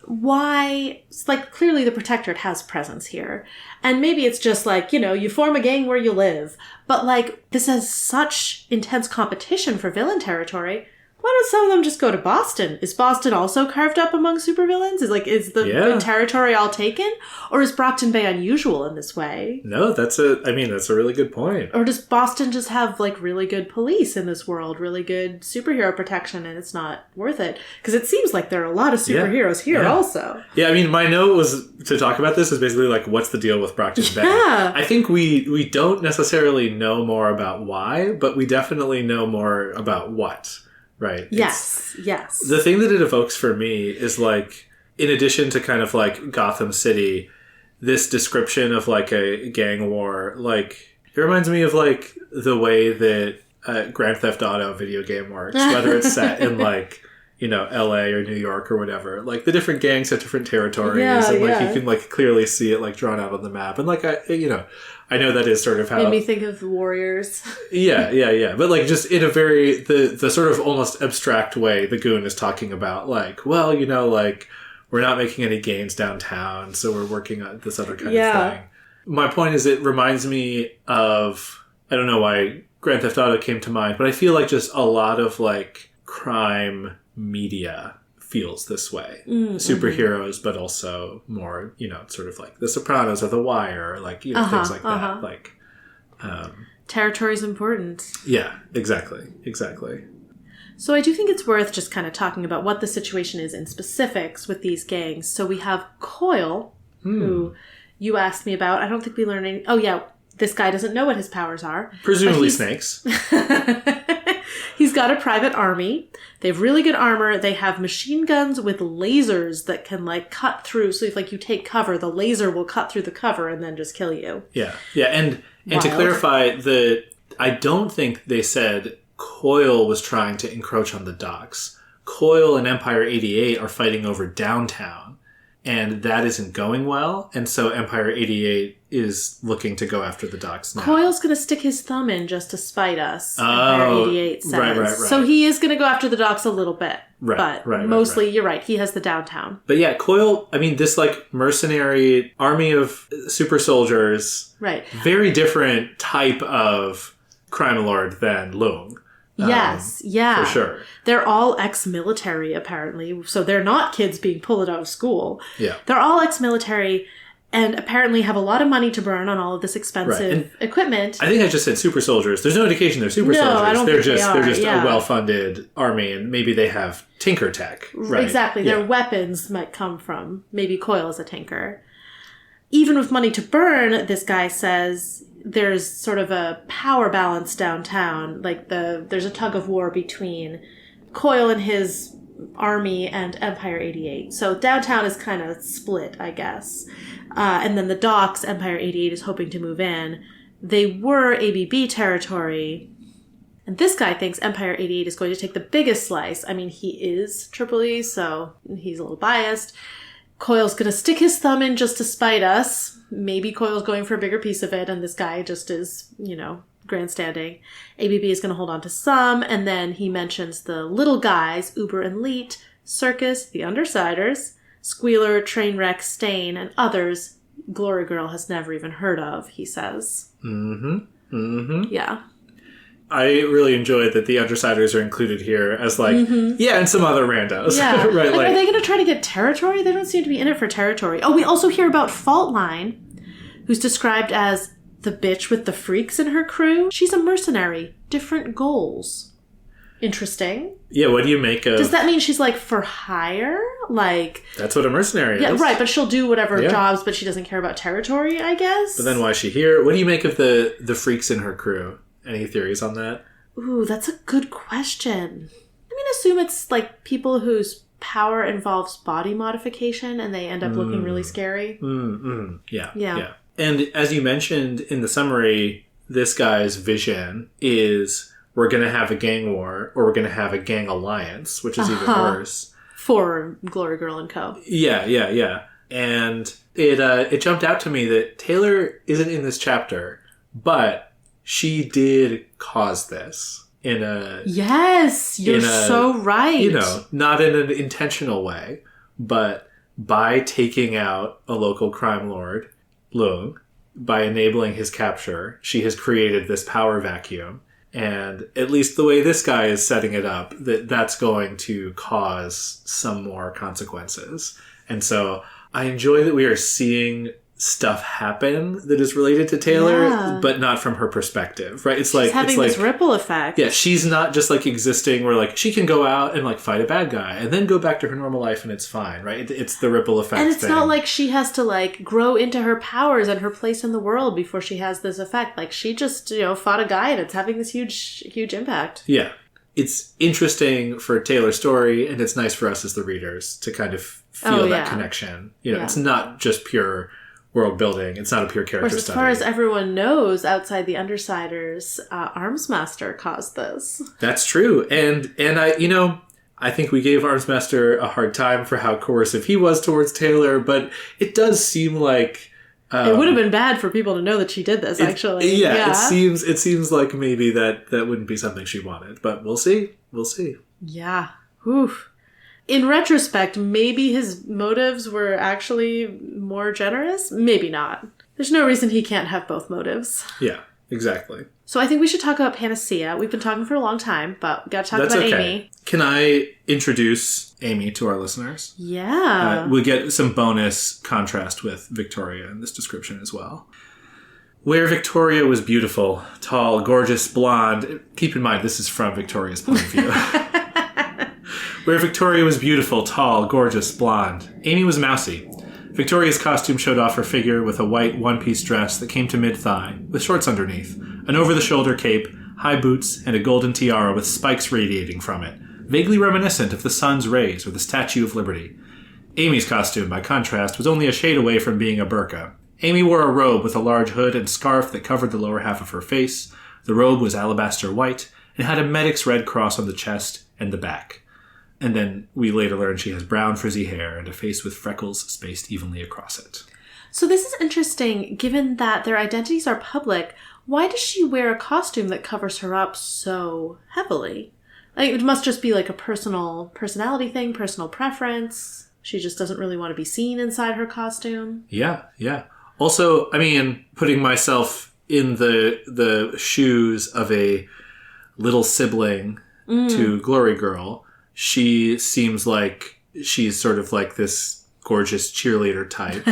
why, like, clearly the Protectorate has presence here. And maybe it's just like, you form a gang where you live. But, like, this has such intense competition for villain territory. Why don't some of them just go to Boston? Is Boston also carved up among supervillains? Is the territory all taken? Or is Brockton Bay unusual in this way? No, that's a really good point. Or does Boston just have, like, really good police in this world? Really good superhero protection, and it's not worth it? Because it seems like there are a lot of superheroes here also. Yeah, I mean, my note was to talk about this is basically like, what's the deal with Brockton Bay? I think we don't necessarily know more about why, but we definitely know more about what. Right. Yes. The thing that it evokes for me is like, in addition to kind of like Gotham City, this description of like a gang war, like it reminds me of like the way that Grand Theft Auto video game works, whether it's set in like, LA or New York or whatever. Like the different gangs have different territories and like you can like clearly see it like drawn out on the map. And like I know that is sort of how... Made me think of Warriors. Yeah. But, like, just in a very... The sort of almost abstract way the Goon is talking about, like, well, like, we're not making any gains downtown, so we're working on this other kind of thing. My point is it reminds me of... I don't know why Grand Theft Auto came to mind, but I feel like just a lot of, like, crime media feels this way. Superheroes, but also more, sort of like The Sopranos or The Wire, like, things like that. Like, territory's important. Yeah, exactly. So I do think it's worth just kind of talking about what the situation is in specifics with these gangs. So we have Coil, who you asked me about. I don't think we learned any... Oh, yeah. This guy doesn't know what his powers are. Presumably snakes. He's got a private army. They have really good armor. They have machine guns with lasers that can, like, cut through. So if, like, you take cover, the laser will cut through the cover and then just kill you. Yeah. And to clarify, I don't think they said Coil was trying to encroach on the docks. Coil and Empire 88 are fighting over downtown. And that isn't going well. And so Empire 88 is looking to go after the docks now. Coil's going to stick his thumb in just to spite us, Empire 88 says. Right. So he is going to go after the docks a little bit. But mostly, you're right, he has the downtown. But yeah, Coil, I mean, this like mercenary army of super soldiers. Right. Very different type of crime lord than Loong. Yes, yeah. For sure. They're all ex-military, apparently. So they're not kids being pulled out of school. Yeah. They're all ex-military and apparently have a lot of money to burn on all of this expensive equipment. I think I just said super soldiers. There's no indication they're super soldiers. I don't they're think just they are. They're just a well-funded army, and maybe they have tinker tech. Right? Exactly. Yeah. Their weapons might come from maybe Coil as a tinker. Even with money to burn, this guy says... There's sort of a power balance downtown. Like there's a tug of war between Coil and his army and Empire 88. So downtown is kind of split, I guess. And then the docks, Empire 88 is hoping to move in. They were ABB territory. And this guy thinks Empire 88 is going to take the biggest slice. I mean, he is Triple E, so he's a little biased. Coil's going to stick his thumb in just to spite us. Maybe Coil's going for a bigger piece of it, and this guy just is, grandstanding. ABB is going to hold on to some, and then he mentions the little guys, Uber and Leet, Circus, the Undersiders, Squealer, Trainwreck, Stain, and others Glory Girl has never even heard of, he says. Yeah. I really enjoyed that the Undersiders are included here as and some other randos. Yeah. Right, are they going to try to get territory? They don't seem to be in it for territory. Oh, we also hear about Faultline, who's described as the bitch with the freaks in her crew. She's a mercenary. Different goals. Interesting. Yeah, what do you make of... Does that mean she's, like, for hire? Like... That's what a mercenary is. Yeah, right, but she'll do whatever jobs, but she doesn't care about territory, I guess? But then why is she here? What do you make of the freaks in her crew? Any theories on that? Ooh, that's a good question. I'm going to assume it's, like, people whose power involves body modification and they end up looking really scary. Yeah. And as you mentioned in the summary, this guy's vision is... we're going to have a gang war, or we're going to have a gang alliance, which is even worse. For Glory Girl and Co. Yeah. And it jumped out to me that Taylor isn't in this chapter, but she did cause this in a... Yes, you're so right. You know, not in an intentional way, but by taking out a local crime lord, Leung, by enabling his capture, she has created this power vacuum. And at least the way this guy is setting it up, that's going to cause some more consequences. And so I enjoy that we are seeing stuff happen that is related to Taylor, but not from her perspective, right? She's having this ripple effect. Yeah, she's not just like existing where like she can go out and like fight a bad guy and then go back to her normal life and it's fine, right? It's the ripple effect And it's thing. not like she has to like grow into her powers and her place in the world before she has this effect. Like she just, fought a guy and it's having this huge impact. Yeah. It's interesting for Taylor's story and it's nice for us as the readers to kind of feel that connection. It's not just pure world building. It's not a pure character study. As far as everyone knows, outside the Undersiders, Armsmaster caused this. That's true. And I think we gave Armsmaster a hard time for how coercive he was towards Taylor, but it does seem like... it would have been bad for people to know that she did this, actually. Yeah, it seems like maybe that wouldn't be something she wanted, but we'll see. We'll see. Yeah. Oof. In retrospect, maybe his motives were actually more generous? Maybe not. There's no reason he can't have both motives. Yeah, exactly. So I think we should talk about Panacea. We've been talking for a long time, but we got to talk about Amy. Can I introduce Amy to our listeners? Yeah. We'll get some bonus contrast with Victoria in this description as well. Where Victoria was beautiful, tall, gorgeous, blonde. Keep in mind, this is from Victoria's point of view. Where Victoria was beautiful, tall, gorgeous, blonde, Amy was mousy. Victoria's costume showed off her figure with a white one-piece dress that came to mid-thigh, with shorts underneath, an over-the-shoulder cape, high boots, and a golden tiara with spikes radiating from it, vaguely reminiscent of the sun's rays or the Statue of Liberty. Amy's costume, by contrast, was only a shade away from being a burqa. Amy wore a robe with a large hood and scarf that covered the lower half of her face. The robe was alabaster white and had a medic's red cross on the chest and the back. And then we later learn she has brown frizzy hair and a face with freckles spaced evenly across it. So this is interesting, given that their identities are public. Why does she wear a costume that covers her up so heavily? Like, it must just be like a personality thing, personal preference. She just doesn't really want to be seen inside her costume. Yeah. Also, I mean, putting myself in the shoes of a little sibling to Glory Girl, she seems like she's sort of like this gorgeous cheerleader type.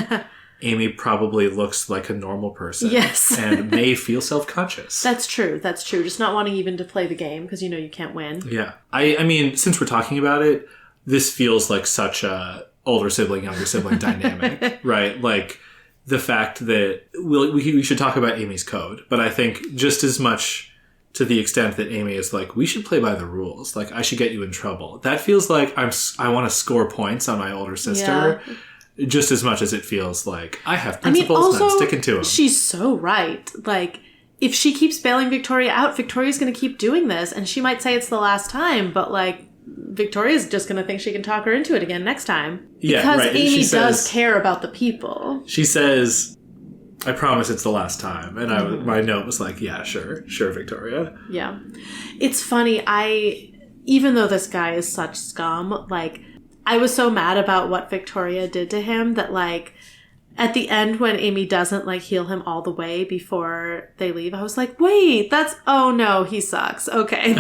Amy probably looks like a normal person. Yes. And may feel self-conscious. That's true. Just not wanting even to play the game because you can't win. Yeah. I mean, since we're talking about it, this feels like such a older sibling, younger sibling dynamic, right? Like the fact that we should talk about Amy's code, but I think just as much to the extent that Amy is like, we should play by the rules. Like, I should get you in trouble. That feels like I want to score points on my older sister. Yeah. Just as much as it feels like I have principles and I'm sticking to them. She's so right. Like, if she keeps bailing Victoria out, Victoria's going to keep doing this. And she might say it's the last time, but like, Victoria's just going to think she can talk her into it again next time. Because Amy does care about the people. She says, I promise it's the last time. And my note was like, yeah, sure, Victoria. Yeah. It's funny. Even though this guy is such scum, like, I was so mad about what Victoria did to him that, like, at the end when Amy doesn't, like, heal him all the way before they leave, I was like, wait, oh no, he sucks. Okay.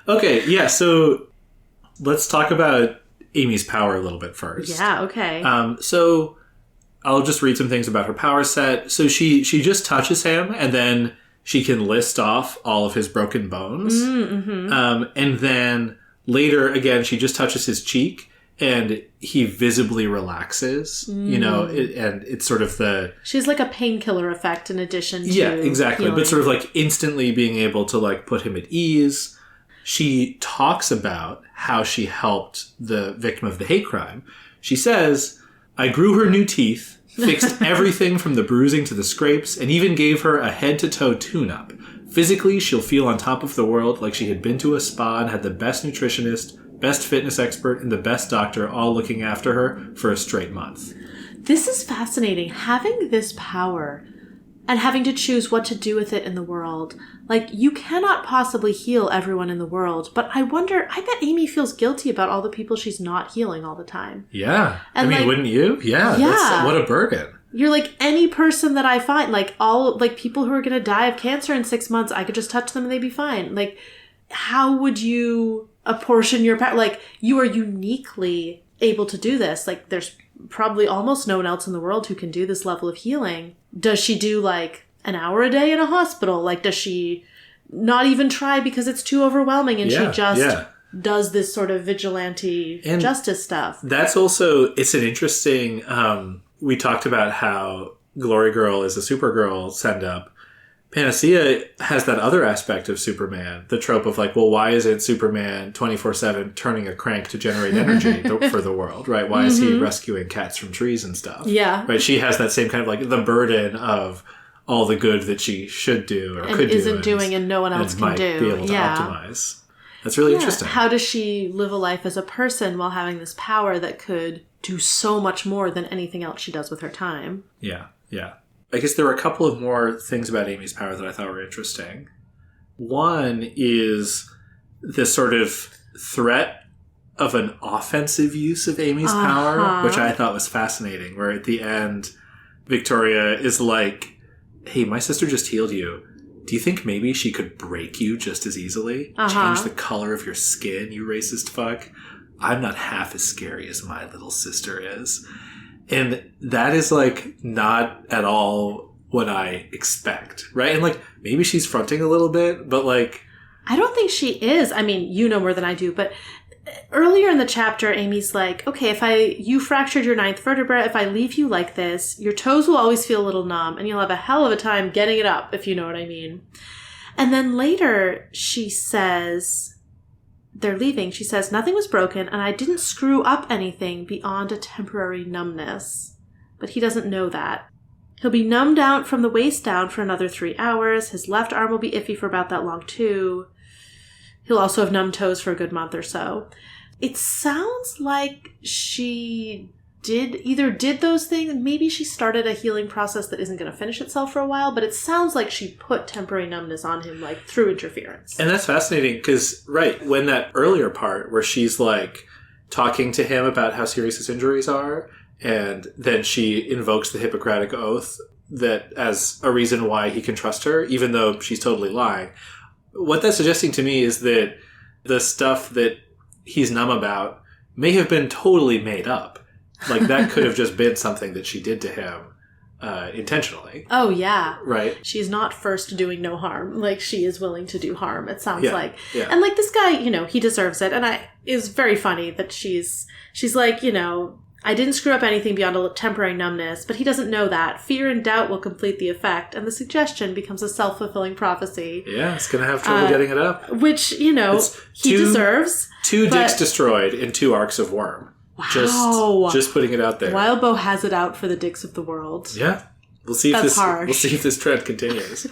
Okay, yeah, so let's talk about Amy's power a little bit first. Yeah, okay. So I'll just read some things about her power set. So she just touches him, and then she can list off all of his broken bones. And then later, again, she just touches his cheek, and he visibly relaxes, you know, and it's sort of she's like a painkiller effect in addition to exactly. healing. But sort of like instantly being able to like put him at ease. She talks about how she helped the victim of the hate crime. She says, I grew her new teeth, fixed everything from the bruising to the scrapes, and even gave her a head-to-toe tune-up. Physically, she'll feel on top of the world like she had been to a spa and had the best nutritionist, best fitness expert, and the best doctor all looking after her for a straight month. This is fascinating. Having this power and having to choose what to do with it in the world. Like, you cannot possibly heal everyone in the world, but I bet Amy feels guilty about all the people she's not healing all the time. Yeah. And I mean, like, wouldn't you? Yeah. What a burden. You're like, any person that I find, like people who are going to die of cancer in 6 months, I could just touch them and they'd be fine. Like, how would you apportion your power? Like, you are uniquely able to do this. Like, there's probably almost no one else in the world who can do this level of healing. Does she do like an hour a day in a hospital? Like, does she not even try because it's too overwhelming and she just does this sort of vigilante justice stuff? That's also, it's an interesting, we talked about how Glory Girl is a Supergirl send-up. Panacea has that other aspect of Superman, the trope of like, well, why isn't Superman 24/7 turning a crank to generate energy for the world, right? Why is he rescuing cats from trees and stuff? Yeah. Right? She has that same kind of like the burden of all the good that she should do or could do. Isn't doing and no one else can might do. be able to optimize. That's really interesting. How does she live a life as a person while having this power that could do so much more than anything else she does with her time? Yeah, yeah. I guess there were a couple of more things about Amy's power that I thought were interesting. One is this sort of threat of an offensive use of Amy's power, which I thought was fascinating, where at the end, Victoria is like, hey, my sister just healed you. Do you think maybe she could break you just as easily? Change the color of your skin, you racist fuck? I'm not half as scary as my little sister is. And that is, like, not at all what I expect, right? And, like, maybe she's fronting a little bit, but, like... I don't think she is. I mean, you know more than I do, but earlier in the chapter, Amy's like, okay, you fractured your 9th vertebra, if I leave you like this, your toes will always feel a little numb, and you'll have a hell of a time getting it up, if you know what I mean. And then later, she says... They're leaving. She says, nothing was broken, and I didn't screw up anything beyond a temporary numbness. But he doesn't know that. He'll be numbed out from the waist down for another 3 hours. His left arm will be iffy for about that long, too. He'll also have numb toes for a good month or so. It sounds like she did those things. Maybe she started a healing process that isn't going to finish itself for a while, but it sounds like she put temporary numbness on him, like, through interference. And that's fascinating because, right, when that earlier part where she's, like, talking to him about how serious his injuries are, and then she invokes the Hippocratic Oath that as a reason why he can trust her, even though she's totally lying. What that's suggesting to me is that the stuff that he's numb about may have been totally made up. Like, that could have just been something that she did to him intentionally. Oh, yeah. Right? She's not first doing no harm. Like, she is willing to do harm, it sounds like. Yeah. And, like, this guy, you know, he deserves it. And it's very funny that she's like, you know, I didn't screw up anything beyond a temporary numbness, but he doesn't know that. Fear and doubt will complete the effect, and the suggestion becomes a self-fulfilling prophecy. Yeah, it's going to have trouble getting it up. Which, you know, he deserves. 2 dicks destroyed in 2 arcs of worm. Wow. Just putting it out there. Wildbow has it out for the dicks of the world. Yeah. We'll see if this trend continues.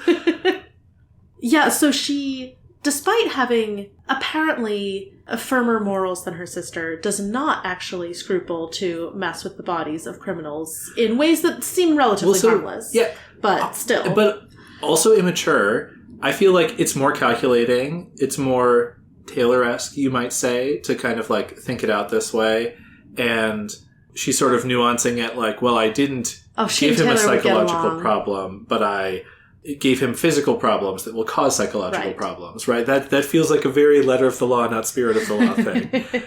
Yeah, so she, despite having apparently firmer morals than her sister, does not actually scruple to mess with the bodies of criminals in ways that seem relatively harmless. Yeah. But still. But also immature. I feel like it's more calculating. It's more Taylor-esque, you might say, to kind of like think it out this way. And she's sort of nuancing it like, well, I didn't give him a psychological problem, but I gave him physical problems that will cause psychological problems, right? That feels like a very letter of the law, not spirit of the law thing.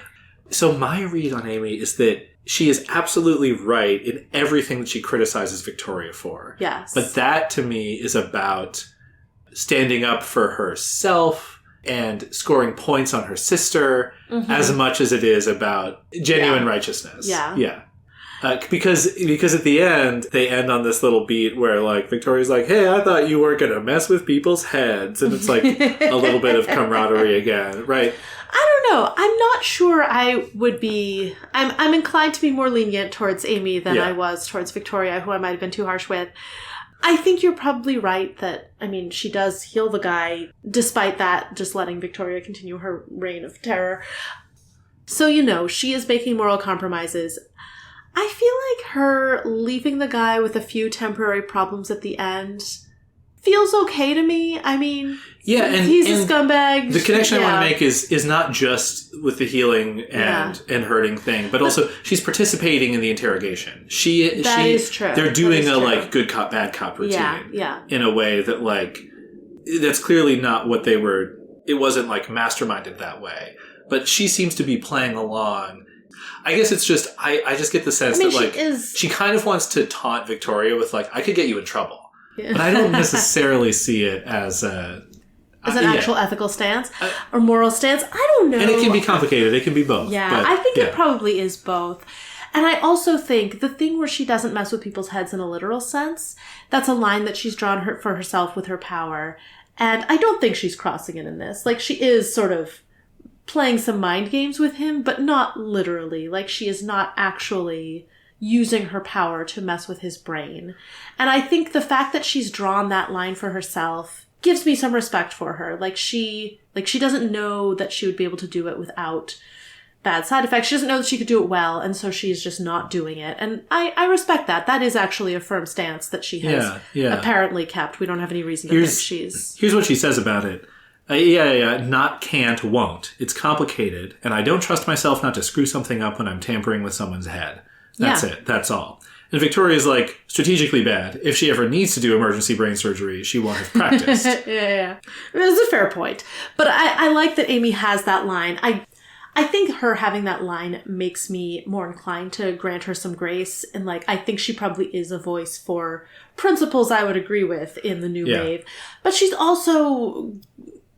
So my read on Amy is that she is absolutely right in everything that she criticizes Victoria for. Yes. But that, to me, is about standing up for herself and scoring points on her sister as much as it is about genuine righteousness. Yeah. Yeah. Because at the end, they end on this little beat where, like, Victoria's like, hey, I thought you weren't going to mess with people's heads. And it's like a little bit of camaraderie again, right? I don't know. I'm not sure I would be... I'm inclined to be more lenient towards Amy than I was towards Victoria, who I might have been too harsh with. I think you're probably right that, I mean, she does heal the guy, despite that, just letting Victoria continue her reign of terror. So, you know, she is making moral compromises. I feel like her leaving the guy with a few temporary problems at the end feels okay to me. I mean, he's a scumbag. The connection I want to make is not just with the healing and hurting thing, but also she's participating in the interrogation. That is true. They're doing a like good cop, bad cop routine in a way that like that's clearly not what they were. It wasn't like masterminded that way, but she seems to be playing along. I guess it's just, I just get the sense that, like, she kind of wants to taunt Victoria with, like, I could get you in trouble. Yeah. But I don't necessarily see it as an actual ethical stance or moral stance. I don't know. And it can be complicated. It can be both. Yeah, but, I think it probably is both. And I also think the thing where she doesn't mess with people's heads in a literal sense, that's a line that she's drawn for herself with her power. And I don't think she's crossing it in this. Like, she is sort of playing some mind games with him, but not literally. Like, she is not actually using her power to mess with his brain. And I think the fact that she's drawn that line for herself gives me some respect for her. She doesn't know that she would be able to do it without bad side effects. She doesn't know that she could do it well, and so she's just not doing it. And I respect that. That is actually a firm stance that she has apparently kept. We don't have any reason to think she's... Here's what she says about it. Not can't, won't. It's complicated, and I don't trust myself not to screw something up when I'm tampering with someone's head. That's it. That's all. And Victoria's like, strategically bad. If she ever needs to do emergency brain surgery, she won't have practiced. Yeah. That's a fair point. But I like that Amy has that line. I think her having that line makes me more inclined to grant her some grace. And, like, I think she probably is a voice for principles I would agree with in the new wave. But she's also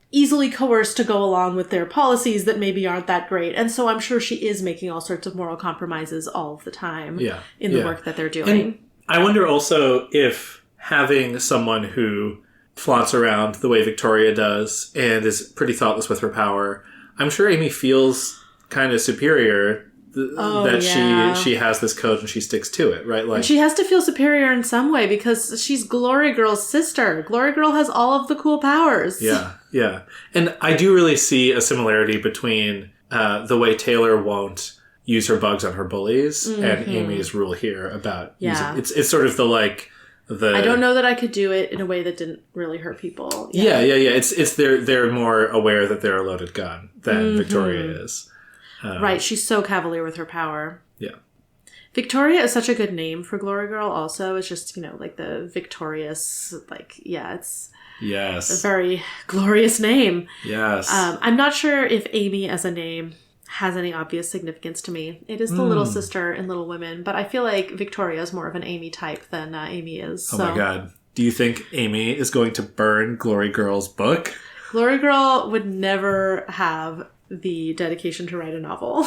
easily coerced to go along with their policies that maybe aren't that great. And so I'm sure she is making all sorts of moral compromises all of the time in the work that they're doing. And I wonder also if having someone who flaunts around the way Victoria does and is pretty thoughtless with her power, I'm sure Amy feels kind of superior she has this code and she sticks to it, right? Like, and she has to feel superior in some way because she's Glory Girl's sister. Glory Girl has all of the cool powers. Yeah. And I do really see a similarity between the way Taylor won't use her bugs on her bullies and Amy's rule here about using... It's sort of the, like... I don't know that I could do it in a way that didn't really hurt people. Yeah. It's they're more aware that they're a loaded gun than Victoria is. Right, she's so cavalier with her power. Yeah. Victoria is such a good name for Glory Girl also. It's just, like the victorious, it's a very glorious name. Yes. I'm not sure if Amy as a name has any obvious significance to me. It is the little sister in Little Women, but I feel like Victoria is more of an Amy type than Amy is. Oh my God. Do you think Amy is going to burn Glory Girl's book? Glory Girl would never have the dedication to write a novel.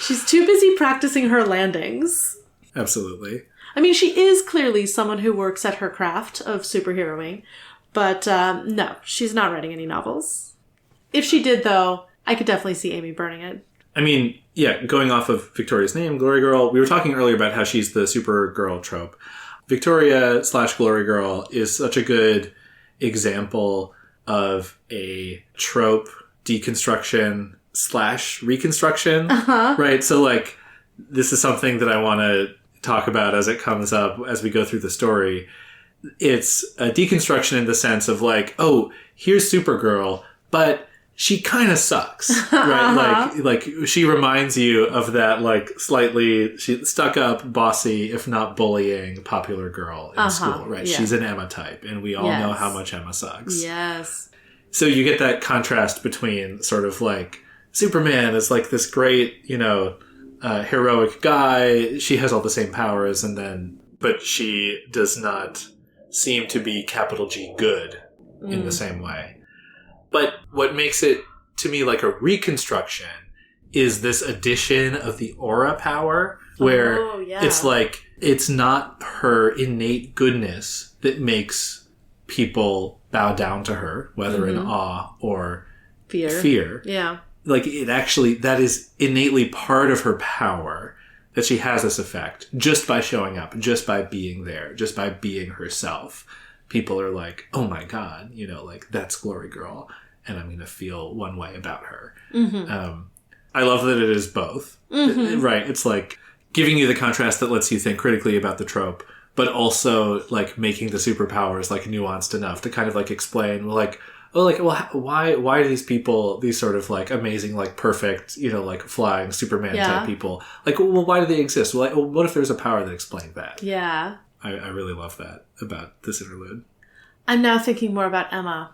She's too busy practicing her landings. Absolutely. I mean, she is clearly someone who works at her craft of superheroing, but no, she's not writing any novels. If she did, though, I could definitely see Amy burning it. I mean, going off of Victoria's name, Glory Girl, we were talking earlier about how she's the Supergirl trope. Victoria / Glory Girl is such a good example of a trope deconstruction / reconstruction, right? So, like, this is something that I want to talk about as it comes up as we go through the story. It's a deconstruction in the sense of, like, oh, here's Supergirl, but she kind of sucks, right? Like she reminds you of that, like, slightly stuck up, bossy, if not bullying, popular girl in school, right? Yeah. She's an Emma type, and we all know how much Emma sucks. Yes. So you get that contrast between sort of like Superman is like this great, heroic guy. She has all the same powers, but she does not seem to be capital G good in the same way. But what makes it, to me, like a reconstruction is this addition of the aura power, where it's like, it's not her innate goodness that makes people bow down to her, whether in awe or fear. Yeah. Like, it actually, that is innately part of her power, that she has this effect just by showing up, just by being there, just by being herself. People are like, oh my God, like, that's Glory Girl, and I'm going to feel one way about her. I love that it is both. Right. It's like giving you the contrast that lets you think critically about the trope, but also like making the superpowers like nuanced enough to kind of like explain, like, why do these people, these sort of like amazing, like perfect, like flying Superman type people, like, well, why do they exist? Well, what if there's a power that explained that? Yeah. I really love that about this interlude. I'm now thinking more about Emma.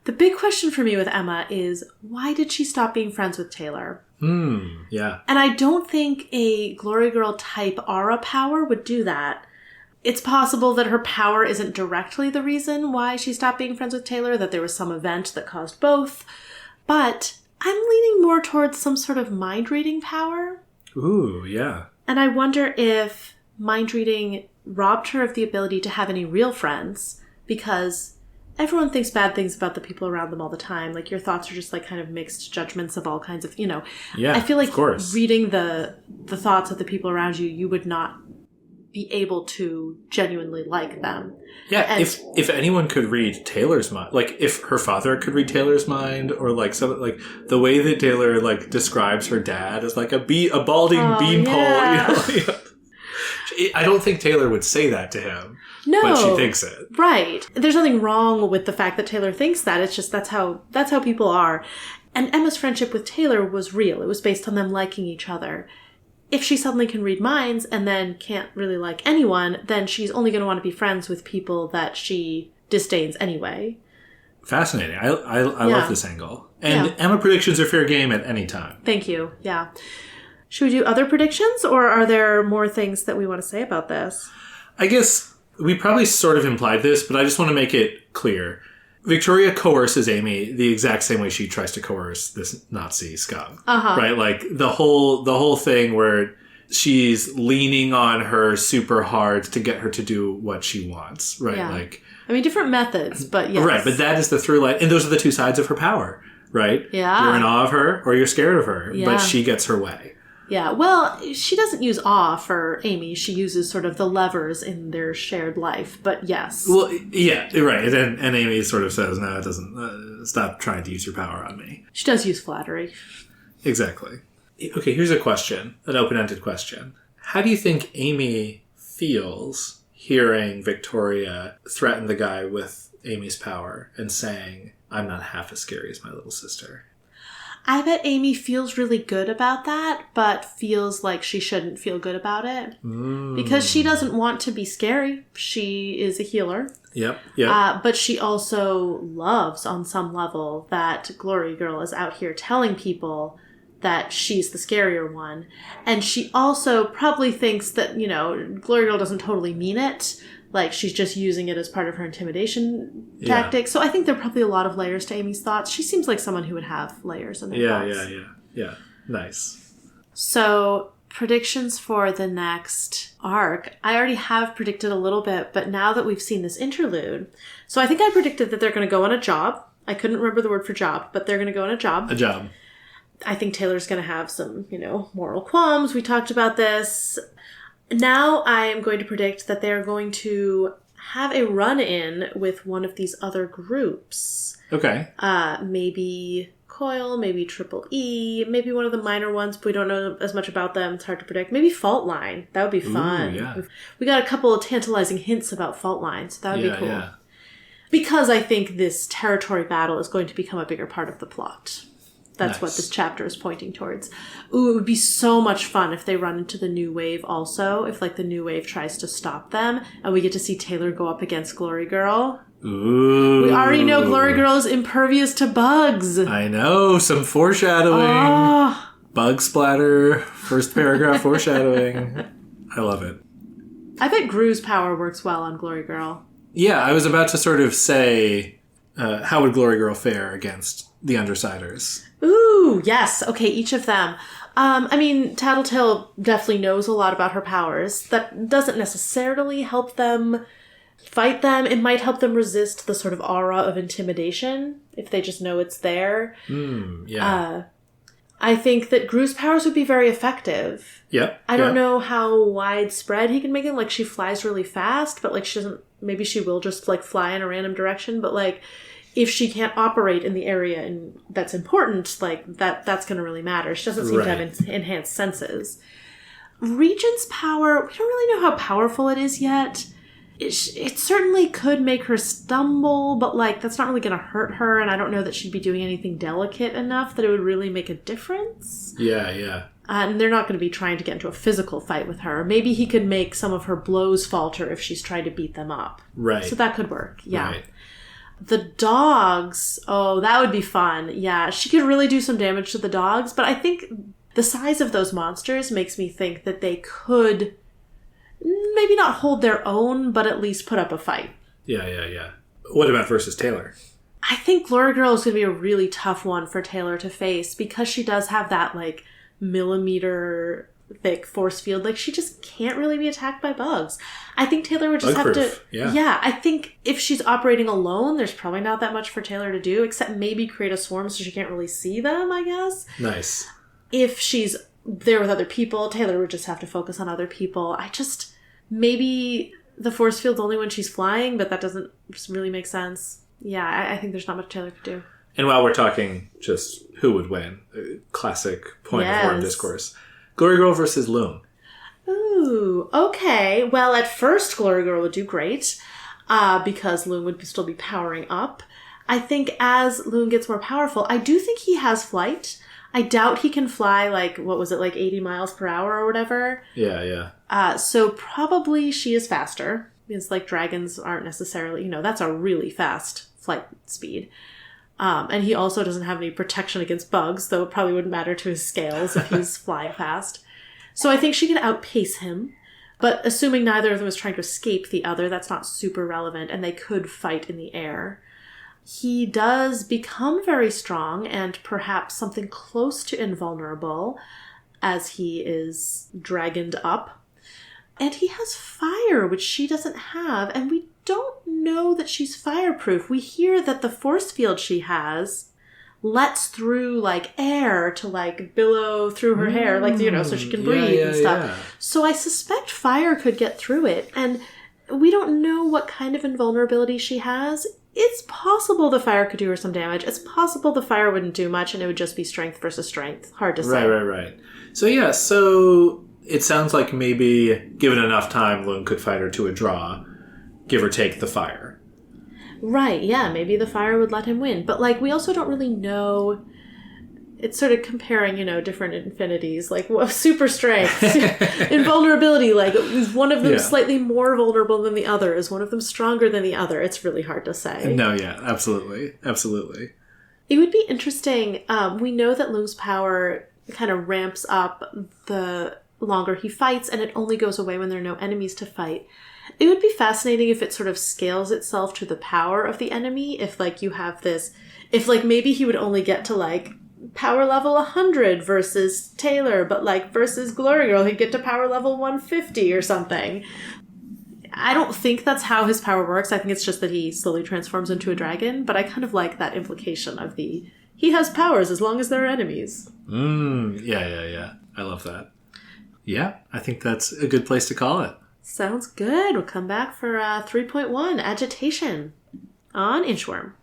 The big question for me with Emma is, why did she stop being friends with Taylor? Yeah. And I don't think a Glory Girl type aura power would do that. It's possible that her power isn't directly the reason why she stopped being friends with Taylor, that there was some event that caused both. But I'm leaning more towards some sort of mind reading power. Ooh, yeah. And I wonder if mind reading robbed her of the ability to have any real friends, because everyone thinks bad things about the people around them all the time. Like, your thoughts are just like kind of mixed judgments of all kinds of, Yeah, I feel like of course. Reading the thoughts of the people around you, you would not be able to genuinely like them. Yeah, and if anyone could read Taylor's mind, like if her father could read Taylor's mind, or like something, like the way that Taylor like describes her dad as like a balding beanpole, I don't think Taylor would say that to him. No, but she thinks it. Right. There's nothing wrong with the fact that Taylor thinks that. It's just that's how people are. And Emma's friendship with Taylor was real. It was based on them liking each other. If she suddenly can read minds and then can't really like anyone, then she's only going to want to be friends with people that she disdains anyway. Fascinating. I love this angle. And Emma predictions are fair game at any time. Thank you. Yeah. Should we do other predictions, or are there more things that we want to say about this? I guess we probably sort of implied this, but I just want to make it clear. Victoria coerces Amy the exact same way she tries to coerce this Nazi scum. Right? Like the whole thing where she's leaning on her super hard to get her to do what she wants. Right? Yeah. Like, I mean, different methods, but yes. Right, but that is the through line. And those are the two sides of her power. Right? Yeah. You're in awe of her or you're scared of her. Yeah. But she gets her way. Yeah, well, she doesn't use awe for Amy. She uses sort of the levers in their shared life, but yes. Well, yeah, right. And Amy sort of says, no, it doesn't. Stop trying to use your power on me. She does use flattery. Exactly. Okay, here's a question, an open-ended question. How do you think Amy feels hearing Victoria threaten the guy with Amy's power and saying, I'm not half as scary as my little sister? I bet Amy feels really good about that, but feels like she shouldn't feel good about it. Because she doesn't want to be scary. She is a healer. Yep. But she also loves, on some level, that Glory Girl is out here telling people that she's the scarier one. And she also probably thinks that, Glory Girl doesn't totally mean it. Like, she's just using it as part of her intimidation tactic. So I think there are probably a lot of layers to Amy's thoughts. She seems like someone who would have layers in their thoughts. Yeah. Nice. So, predictions for the next arc. I already have predicted a little bit, but now that we've seen this interlude... So I think I predicted that they're going to go on a job. I couldn't remember the word for job, but they're going to go on a job. A job. I think Taylor's going to have some, moral qualms. We talked about this. Now I am going to predict that they're going to have a run-in with one of these other groups. Okay. Maybe Coil, maybe Triple E, maybe one of the minor ones, but we don't know as much about them. It's hard to predict. Maybe Fault Line. That would be fun. Ooh, yeah. We got a couple of tantalizing hints about Fault Line, so that would be cool. Yeah. Because I think this territory battle is going to become a bigger part of the plot. That's nice. What this chapter is pointing towards. Ooh, it would be so much fun if they run into the New Wave also. If, the New Wave tries to stop them. And we get to see Taylor go up against Glory Girl. Ooh. We already know Glory Girl is impervious to bugs. I know. Some foreshadowing. Oh. Bug splatter. First paragraph foreshadowing. I love it. I bet Gru's power works well on Glory Girl. Yeah, I was about to sort of say, how would Glory Girl fare against the Undersiders? Ooh, yes. Okay, each of them. I mean, Tattletale definitely knows a lot about her powers. That doesn't necessarily help them fight them. It might help them resist the sort of aura of intimidation if they just know it's there. Yeah. I think that Gru's powers would be very effective. Yep. I don't know how widespread he can make it. Like, she flies really fast, but, like, she doesn't... Maybe she will just, like, fly in a random direction. But, like, if she can't operate in the area that's important, like, that's going to really matter. She doesn't seem to have enhanced senses. Regent's power, we don't really know how powerful it is yet. It certainly could make her stumble, but, like, that's not really going to hurt her, and I don't know that she'd be doing anything delicate enough that it would really make a difference. Yeah. And they're not going to be trying to get into a physical fight with her. Maybe he could make some of her blows falter if she's trying to beat them up. Right. So that could work, yeah. Right. The dogs, oh, that would be fun. Yeah, she could really do some damage to the dogs, but I think the size of those monsters makes me think that they could... maybe not hold their own, but at least put up a fight. Yeah. What about versus Taylor? I think Glory Girl is going to be a really tough one for Taylor to face because she does have that, like, millimeter thick force field. Like, she just can't really be attacked by bugs. I think Taylor would just have to... Yeah, I think if she's operating alone, there's probably not that much for Taylor to do, except maybe create a swarm so she can't really see them, I guess. Nice. If she's there with other people, Taylor would just have to focus on other people. Maybe the force field's only when she's flying, but that doesn't just really make sense. Yeah, I think there's not much Taylor could do. And while we're talking just who would win, classic point of worm discourse, Glory Girl versus Loom. Ooh, okay. Well, at first, Glory Girl would do great, because Loom would still be powering up. I think as Loom gets more powerful, I do think he has flight. I doubt he can fly, like, what was it, like 80 miles per hour or whatever? Yeah. So probably she is faster. Because, like, dragons aren't necessarily, that's a really fast flight speed. And he also doesn't have any protection against bugs, though it probably wouldn't matter to his scales if he's flying fast. So I think she can outpace him. But assuming neither of them is trying to escape the other, that's not super relevant, and they could fight in the air. He does become very strong and perhaps something close to invulnerable as he is dragoned up. And he has fire, which she doesn't have, and we don't know that she's fireproof. We hear that the force field she has lets through, like, air to, like, billow through her hair, like, so she can breathe and stuff. Yeah. So I suspect fire could get through it, and we don't know what kind of invulnerability she has. It's possible the fire could do her some damage. It's possible the fire wouldn't do much and it would just be strength versus strength. Hard to say. Right. So it sounds like maybe, given enough time, Loom could fight her to a draw, give or take the fire. Right, yeah. Maybe the fire would let him win. But, like, we also don't really know... It's sort of comparing, different infinities, like super strength, invulnerability, like is one of them slightly more vulnerable than the other? Is one of them stronger than the other? It's really hard to say. No, yeah, absolutely. It would be interesting. We know that Loom's power kind of ramps up the longer he fights, and it only goes away when there are no enemies to fight. It would be fascinating if it sort of scales itself to the power of the enemy. If, like, you have this, if, like, maybe he would only get to, like, power level 100 versus Taylor, but, like, versus Glory Girl, he'd get to power level 150 or something. I don't think that's how his power works. I think it's just that he slowly transforms into a dragon, but I kind of like that implication of he has powers as long as there are enemies. Yeah. I love that. Yeah, I think that's a good place to call it. Sounds good. We'll come back for 3.1, Agitation, on Inchworm.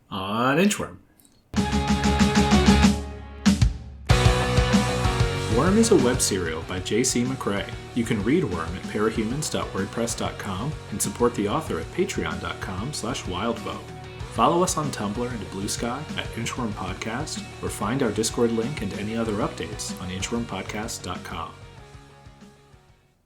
Worm is a web serial by J.C. McCrae. You can read Worm at parahumans.wordpress.com and support the author at patreon.com/wildvote. Follow us on Tumblr and Blue Sky at Inchworm Podcast, or find our Discord link and any other updates on inchwormpodcast.com.